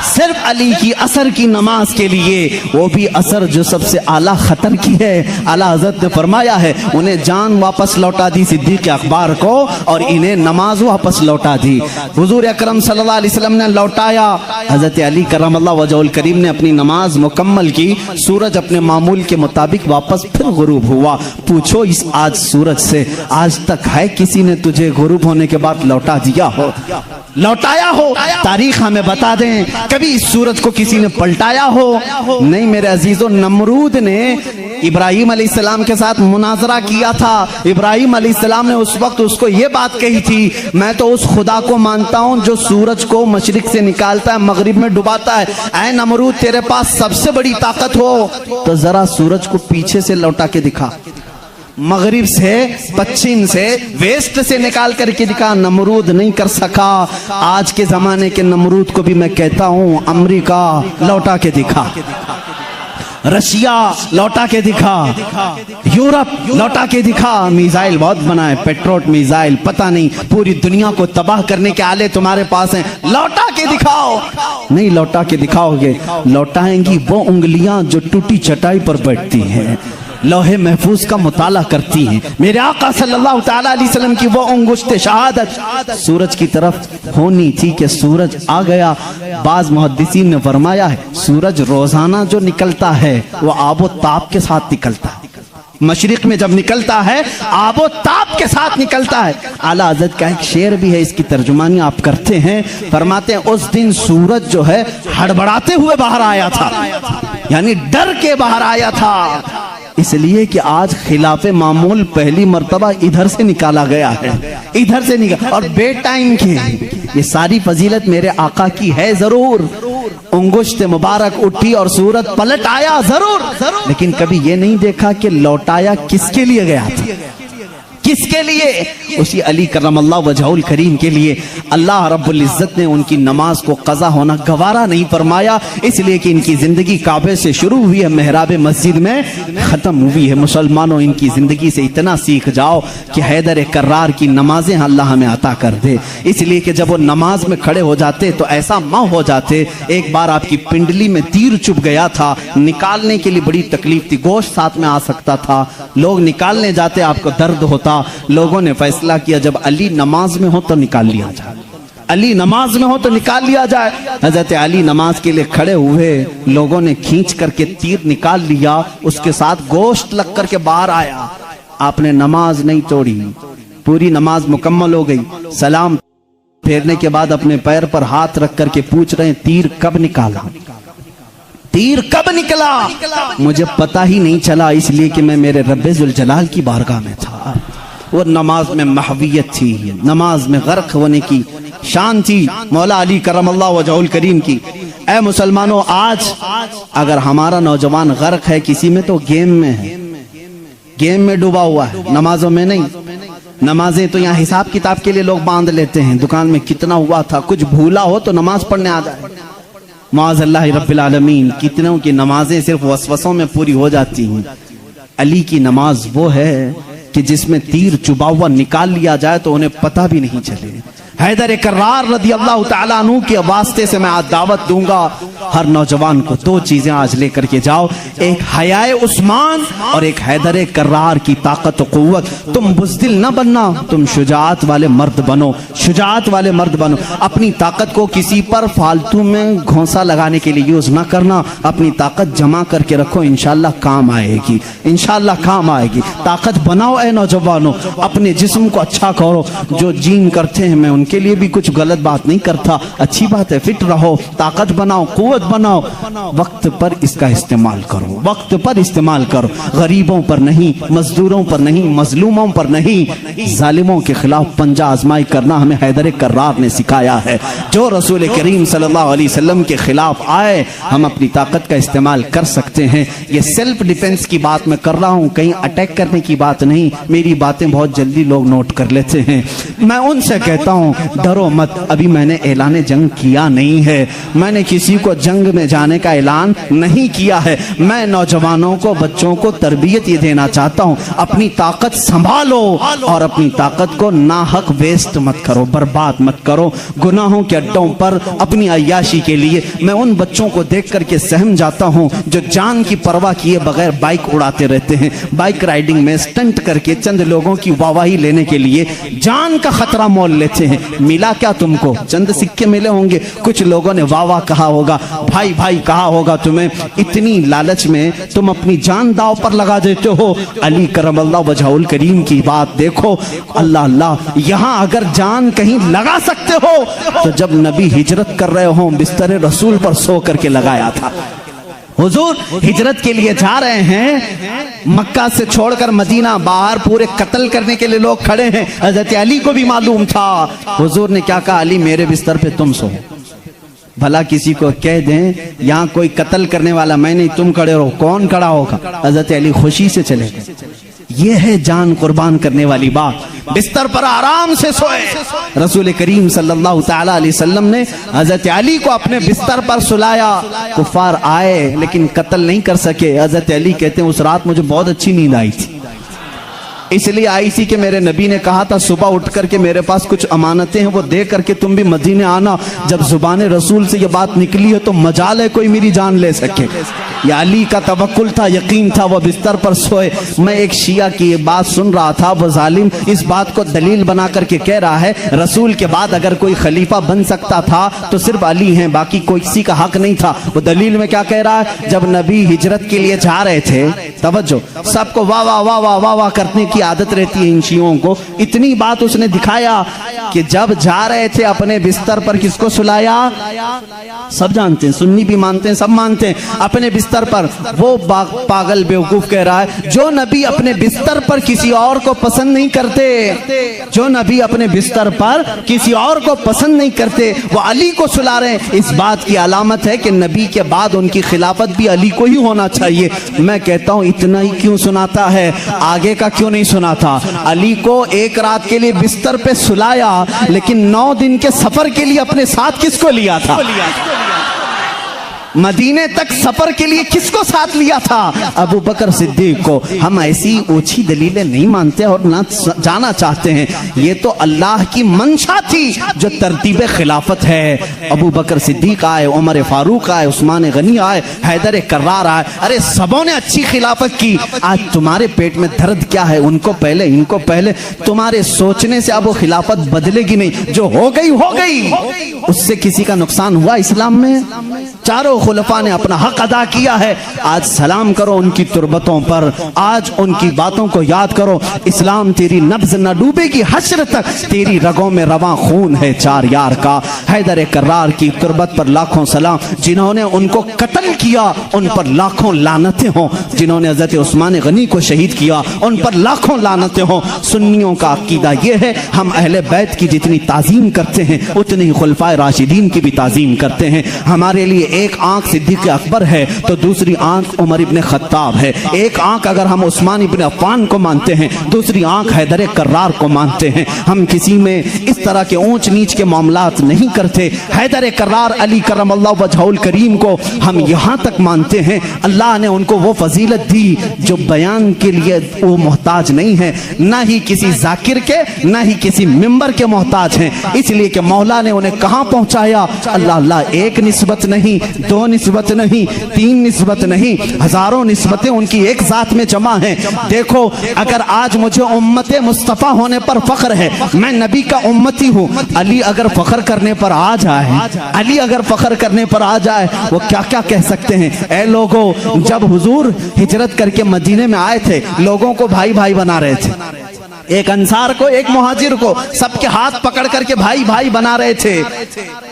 सिर्फ अली की असर की नमाज के लिए। वो भी असर जो सबसे आला खतर की है। आला हज़रत ने फरमाया है उन्हें जान वापस लौटा दी सिद्दीक़ अकबर को, और इन्हें नमाज वापस लौटा दी। हुजूर अकरम सल्लल्लाहु अलैहि वसल्लम ने लौटाया। हज़रत अली करमल्लाहु वजहुल करीम ने अपनी नमाज मुकम्मल की। सूरज अपने मामूल के मुताबिक वापस फिर गुरूब हुआ। पूछो इस आज सूरज से आज तक है किसी ने तुझे गुरूब होने के बाद लौटा दिया हो, लौटाया हो? तारीख हमें बता दें कभी इस सूरज को किसी ने पलटाया हो? नहीं मेरे अजीजों, नमरूद ने इब्राहिम अलैहिस्सलाम के साथ मुनाजरा किया था। इब्राहिम अलैहिस्सलाम ने उस वक्त उसको ये बात कही थी, मैं तो उस खुदा को मानता हूं जो सूरज को मशरिक से निकालता है, मगरिब में डुबाता है। ऐ नमरूद, तेरे पास सबसे बड़ी ताकत हो तो जरा सूरज को पीछे से लौटा के दिखा, मगरिब से, पश्चिम से, वेस्ट से निकाल करके दिखा। नमरूद नहीं कर सका। आज के जमाने के नमरूद को भी मैं कहता हूं, अमेरिका लौटा के दिखा, रशिया लौटा के दिखा, यूरोप लौटा के दिखा। मिसाइल बहुत बनाए, पेट्रोट मिसाइल, पता नहीं पूरी दुनिया को तबाह करने के आले तुम्हारे पास हैं, लौटा के दिखाओ। नहीं लौटा के दिखाओगे, लौटाएंगी वो उंगलियां जो टूटी चटाई पर बैठती हैं, लौहे महफूज का मुताला करती हैं। मेरे आका सल्लल्लाहु तआला अलैहि वसल्लम की वो अंगुश्त शहादत सूरज की तरफ होनी थी कि सूरज आ गया। बाज मुहद्दिसीन ने फरमाया है सूरज रोजाना जो निकलता है वो आबो ताप के साथ निकलता है। मशरिक में जब निकलता है आबो ताप के साथ निकलता है। आला हज़रत का एक शेर भी है, इसकी तर्जुमानी आप करते हैं। फरमाते हैं उस दिन सूरज जो है हड़बड़ाते हुए बाहर आया था, यानी डर के बाहर आया था। इसलिए कि आज खिलाफे मामूल पहली मर्तबा इधर से निकाला गया है, इधर से निकाला, और बे टाइम के। ये सारी फजीलत मेरे आका की है जरूर, उंगुश्त मुबारक उठी और सूरत पलट आया जरूर, लेकिन कभी ये नहीं देखा कि लौटाया किसके लिए गया था, किसके लिए? उसी अली करमल्लाह वजहुल करीम के लिए। अल्लाह रब्बुल इज्जत ने उनकी नमाज को कज़ा होना गवारा नहीं फरमाया, इसलिए कि इनकी जिंदगी काबे से शुरू हुई है, मेहराब मस्जिद में खत्म हुई है। मुसलमानों, इनकी जिंदगी से इतना सीख जाओ कि हैदर कर्रार की नमाजें अल्लाह हमें अता कर दे। इसलिए कि जब वो नमाज में खड़े हो जाते तो ऐसा माँ हो जाते। एक बार आपकी पिंडली में तीर चुभ गया था, निकालने के लिए बड़ी तकलीफ थी, गोश्त साथ में आ सकता था, लोग निकालने जाते, आपको दर्द होता। लोगों ने फैसला किया जब अली नमाज में हो तो निकाल लिया जाए, अली नमाज में हो तो निकाल लिया जाए। हजरत अली नमाज के लिए खड़े हुए, लोगों ने खींच करके तीर निकाल लिया, उसके साथ गोश्त लग करके बाहर आया। आपने नमाज नहीं तोड़ी, पूरी नमाज मुकम्मल हो गई। सलाम फेरने के बाद अपने पैर पर हाथ रख करके पूछ रहे हैं, तीर कब निकाला, तीर कब निकला? मुझे पता ही नहीं चला, इसलिए कि मैं मेरे रब्बे जुल जलाल की बारगाह में था। वो नमाज में महवियत थी, नमाज में गर्क होने की शान थी मौला अली करमल्लाह वजहुल करीम की। ऐ मुसलमानों, आज अगर हमारा नौजवान गर्क है किसी में तो गेम में है, गेम में डूबा हुआ है, नमाजों में नहीं। नमाजें तो यहाँ हिसाब किताब के लिए लोग बांध लेते हैं, दुकान में कितना हुआ था, कुछ भूला हो तो नमाज पढ़ने आ जाए। माज़अल्लाह रब्बिल आलमीन, कितनों की नमाजें सिर्फ वसवसों में पूरी हो जाती हैं। अली की नमाज वो है कि जिसमें तीर चुबा हुआ निकाल लिया जाए तो उन्हें पता भी नहीं चले। हैदर कर्रार रज़ी अल्लाह तआला अन्हु के वास्ते से मैं आज दावत दूंगा हर नौजवान को, दो चीजें आज लेकर के जाओ, एक हयाए उस्मान और एक हैदर कर्रार की ताकत और कुव्वत। तुम बुज़दिल न बनना, तुम शुजाअत वाले मर्द बनो, शुजाअत वाले मर्द बनो। अपनी ताकत को किसी पर फालतू में घोंसा लगाने के लिए यूज ना करना, अपनी ताकत जमा करके रखो, इंशाअल्लाह काम आएगी, इंशाअल्लाह काम आएगी। ताकत बनाओ ऐ नौजवानों, अपने जिस्म को अच्छा करो। जो जिम करते हैं, मैं उनके लिए भी कुछ गलत बात नहीं करता, अच्छी बात है, फिट रहो, ताकत बनाओ, कुव्वत बनाओ, वक्त पर इसका इस्तेमाल करो, वक्त पर इस्तेमाल करो। गरीबों पर नहीं, मजदूरों पर नहीं, मजलूमों पर नहीं, जालिमों के खिलाफ पंजा आजमाई करना हमें हैदर कर्रार ने सिखाया है। जो रसूल करीम सल्लल्लाहु अलैहि वसल्लम के खिलाफ आए, हम अपनी ताकत का इस्तेमाल कर सकते हैं। ये सेल्फ डिफेंस की बात मैं कर रहा हूँ, कहीं अटैक करने की बात नहीं। मेरी बातें बहुत जल्दी लोग नोट कर लेते हैं। मैं उनसे कहता हूँ, डरो मत, अभी मैंने ऐलान जंग किया नहीं है, मैंने किसी को जंग में जाने का ऐलान नहीं किया है। मैं नौजवानों को, बच्चों को तरबियत ये देना चाहता हूँ, अपनी ताकत संभालो और अपनी ताकत को नाहक वेस्ट मत करो, बर्बाद मत करो गुनाहों के अड्डों पर अपनी अय्याशी के लिए। मैं उन बच्चों को देख करके सहम जाता हूँ जो जान की परवाह किए बगैर बाइक उड़ाते रहते हैं, बाइक राइडिंग में स्टंट करके चंद लोगों की वाहवाही लेने के लिए जान का खतरा मोल लेते हैं। मिला क्या तुमको? चंद सिक्के मिले होंगे, कुछ लोगों ने वाह वाह कहा होगा, भाई भाई कहा होगा तुम्हें, इतनी लालच में तुम अपनी जान दांव पर लगा देते हो। अली करमल्लाह वजहुल करीम की बात देखो, अल्लाह अल्लाह, यहां अगर जान कहीं लगा सकते हो तो जब नबी हिजरत कर रहे हो बिस्तर रसूल पर सो करके लगाया था। हुजूर हिजरत के लिए जा रहे हैं, मक्का से छोड़कर मदीना, बाहर पूरे कत्ल करने के लिए लोग खड़े हैं। हजरत अली को भी मालूम था। हुजूर ने क्या कहा? अली मेरे बिस्तर पे तुम सो। भला किसी को कह दें यहाँ कोई कत्ल करने वाला मैं नहीं, तुम खड़े रहो, कौन खड़ा होगा? हजरत अली खुशी से चले गए। ये है जान कुर्बान करने वाली बात। बिस्तर पर आराम से सोए। रसूल करीम सल्लल्लाहु तआला अलैहि वसल्लम ने हजरत अली को अपने बिस्तर पर सुलाया। कुफार आए लेकिन कत्ल नहीं कर सके। हजरत अली कहते हैं उस रात मुझे बहुत अच्छी नींद आई थी, इसलिए आई थी कि मेरे नबी ने कहा था सुबह उठ करके मेरे पास कुछ अमानतें हैं वो दे करके तुम भी मदीने आना। जब जुबान रसूल से ये बात निकली है तो मजाल है कोई मेरी जान ले सके। या अली का तवक्कुल था, यकीन था, वो बिस्तर पर सोए। मैं एक शिया की ये बात सुन रहा था, वो जालिम इस बात को दलील बना करके कह रहा है रसूल के बाद अगर कोई खलीफा बन सकता था तो सिर्फ अली हैं, बाकी कोई किसी का हक नहीं था। वो दलील में क्या कह रहा है? जब नबी हिजरत के लिए जा रहे थे, तवज्जो, सबको वाह वाह वाह वाह वाह वाह करने की आदत रहती है इन शियों को। इतनी बात उसने दिखाया कि जब जा रहे थे अपने बिस्तर पर किसको सुलाया? सब जानते हैं, सुन्नी भी मानते हैं, सब मानते हैं। अपने बिस्तर पर वो पागल बेवकूफ कह रहा है जो नबी अपने बिस्तर पर किसी और को पसंद नहीं करते, जो नबी अपने बिस्तर पर किसी और को पसंद नहीं करते, वो अली को सुला रहे हैं। इस बात की अलामत है कि नबी के बाद उनकी खिलाफत भी अली को ही होना चाहिए। मैं कहता हूं इतना ही क्यों सुनाता है, आगे का क्यों नहीं सुनाता? अली को एक रात के लिए बिस्तर पे सुलाया, लेकिन 9 दिन के सफर के लिए अपने साथ किसको लिया था? मदीने तक सफर के लिए किसको साथ लिया था? अबू बकर सिद्दीक को। हम ऐसी ऊंची दलीलें नहीं मानते और ना जाना चाहते हैं। ये तो अल्लाह की मंशा थी जो तरतीब खिलाफत है। अबू बकर सिद्दीक आए, उमर फारूक आए, उस्मान गनी आए, हैदर कर्रार आए, अरे सबों ने अच्छी खिलाफत की। आज तुम्हारे पेट में दर्द क्या है? उनको पहले, इनको पहले। तुम्हारे सोचने से अब वो खिलाफत बदलेगी नहीं, जो हो गई हो गई। उससे किसी का नुकसान हुआ इस्लाम में? चारों खुलफा ने अपना हक अदा किया है। आज सलाम करो उनकी तुरबतों पर, आज उनकी बातों को याद करो। इस्लाम तेरी नब्ज न डूबेगी, हश्र तक तेरी रगों में रवां खून है चार यार का। हैदर कर्रार की तुरबत पर लाखों सलाम। जिन्होंने उनको कत्ल किया उन पर लाखों लानतें हों। जिन्होंने हजरत उस्मान गनी को शहीद किया उन पर लाखों लानतें हों। सुन्नियों का अकीदा यह है, हम अहले बैत की जितनी ताजीम करते हैं उतनी ही खुलफाए राशिदीन की भी ताजीम करते हैं। हमारे लिए एक आंख सिद्दीक अकबर है तो दूसरी आंख उमर इब्ने खत्ताब है। एक आंख अगर हम उस्मान इब्ने अफ़्फ़ान को मानते हैं, दूसरी आंख हैदर कर्रार को मानते हैं। हम किसी में इस तरह के ऊंच नीच के मामलात नहीं करते। हैदर कर्रार अली करमल्लाहु वजहुल करीम को हम यहाँ तक मानते हैं, अल्लाह ने उनको वो फजीलत दी जो बयान के लिए वो मोहताज नहीं है, ना ही किसी जाकिर के, ना ही किसी मिंबर के मोहताज हैं। इसलिए कि मौला ने उन्हें कहाँ पहुँचाया? अल्लाह अल्लाह, एक निस्बत नहीं, दो निस्बत नहीं, तीन निस्बत नहीं, हजारों निस्बतें उनकी एक जात में जमा हैं। देखो, अगर आज मुझे उम्मत मुस्तफ़ा होने पर फख्र है, मैं नबी का उम्मती हूँ, अली अगर फख्र करने पर आ जाए, अली अगर फख्र करने पर आ जाए, वो क्या क्या कह सकते हैं? ऐ लोगों, जब हुजूर हिजरत करके मदीने में आए थे, लोगों को भाई भाई बना रहे थे। एक अंसार को, एक मुहाजिर को, सबके हाथ पकड़ करके भाई भाई बना रहे थे।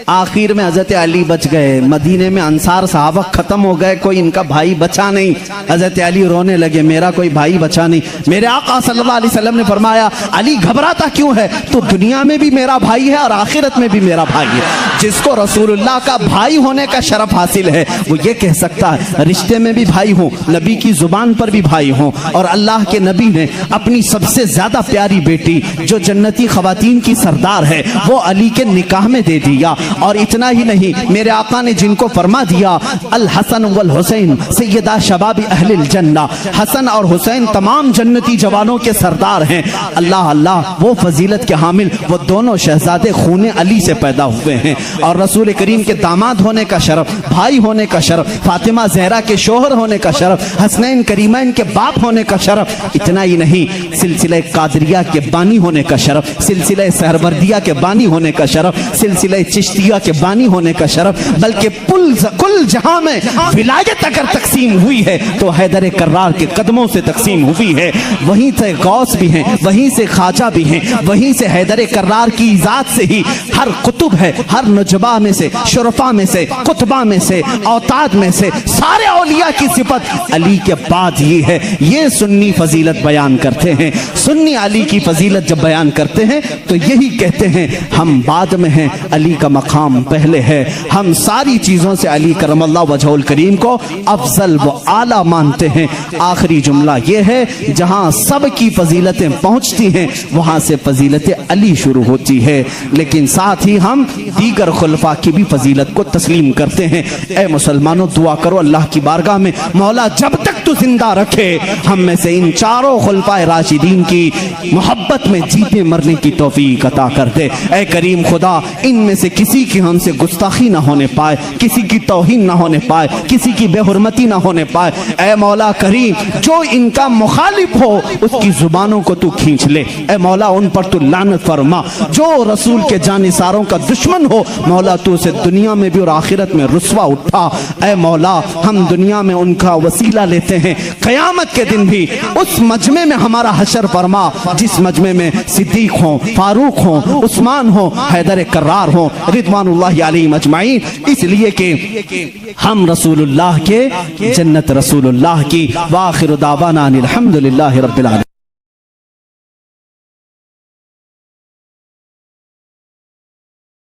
आखिर में हजरत अली बच गए। मदीने में अंसार सहाबा खत्म हो गए, कोई इनका भाई बचा नहीं। हजरत अली रोने लगे, मेरा कोई भाई बचा नहीं। मेरे आका सल्लल्लाहु अलैहि वसल्लम ने फरमाया, अली घबराता क्यों है? तो दुनिया में भी मेरा भाई है और आखिरत में भी मेरा भाई है। जिसको रसूलुल्लाह का भाई होने का शरफ हासिल है वो ये कह सकता है, रिश्ते में भी भाई हूँ, नबी की जुबान पर भी भाई हूँ। और अल्लाह के नबी ने अपनी सबसे ज्यादा प्यारी बेटी जो जन्नती खवातीन की सरदार है वो अली के निकाह में दे दिया। और इतना ही नहीं, मेरे आका ने जिनको फरमा दिया, अल हसन वल हुसैन सैयदा शबाबी अहलिल जन्ना, हसन और हुसैन तमाम जन्नती जवानों के सरदार हैं। अल्लाह अल्लाह, वो फजीलत के हामिल वो दोनों शहजादे खूने अली से पैदा हुए हैं। और रसूल करीम के दामाद होने का शरफ, भाई होने का शरफ, फातिमा जहरा के शोहर होने का शरफ, हसनैन करीमैन के बाप होने का शरफ। इतना ही नहीं, सिलसिले कादरिया के बानी होने का शरफ, सिलसिले सहरवर्दिया के बानी होने का शरफ, सिलसिले चिश्तिया के बानी होने का शरफ, बल्कि कुल जहां में विलायत अगर तकसीम हुई है तो हैदर कर्रार के कदमों से तकसीम हुई है। वहीं से गौस भी हैं, वहीं से ख्वाजा भी हैं, वहीं से हैदर कर्रार की ज़ात से ही हर कुतुब है, हर नुजबा में से, शुरफा में से, कुतबा में से, औताद में से, सारे औलिया की सिफत अली के बाद ये है। ये सुन्नी फजीलत बयान करते हैं। सुन्नी अली की फजीलत जब बयान करते हैं तो यही कहते हैं, हम बाद में हैं, अली का मकाम पहले है। हम सारी चीजों से अली करमल्लाहु वजहुल करीम को अफजल व आला मानते हैं। आखिरी जुमला यह है, जहां सब की फजीलतें पहुंचती हैं वहां से फजीलत अली शुरू होती है। लेकिन साथ ही हम दीगर खुलफा की भी फजीलत को तस्लीम करते हैं। ए मुसलमानों, दुआ करो अल्लाह की बारगाह में, मौला जब तक तू जिंदा रखे हम में से इन चारों खुलफाए राशिदीन की मोहब्बत में जीते मरने की तौफीक अता कर दे। ए करीम खुदा, इनमें से किसी की हमसे गुस्ताखी ना होने पाए, किसी की तौहीन ना होने पाए, किसी की बेहुरमती ना होने पाए। ए मौला करीम, जो इनका मुखालिफ हो उसकी जुबानों को तू खींच ले। ए मौला, उन पर तू लानत फरमा। जो रसूल के जानिसारों का दुश्मन हो मौला, तू उसे दुनिया में भी और आखिरत में रुस्वा उठा। ए मौला, हम दुनिया में उनका वसीला लेते हैं क़यामत के दिन भी उस मजमे में हमारा हशर फरमा जिस मजमे में सिद्दीक हों, फारूक हों, उस्मान हों, हैदर कर्रार हों रिदवानुल्लाहि अलैहिम अजमाइन, इसलिए कि हम रसूलुल्लाह के, जन्नत रसूलुल्लाह की। वाखिर दावाना अनिल हम्दुलिल्लाहि रब्बिल आलमीन।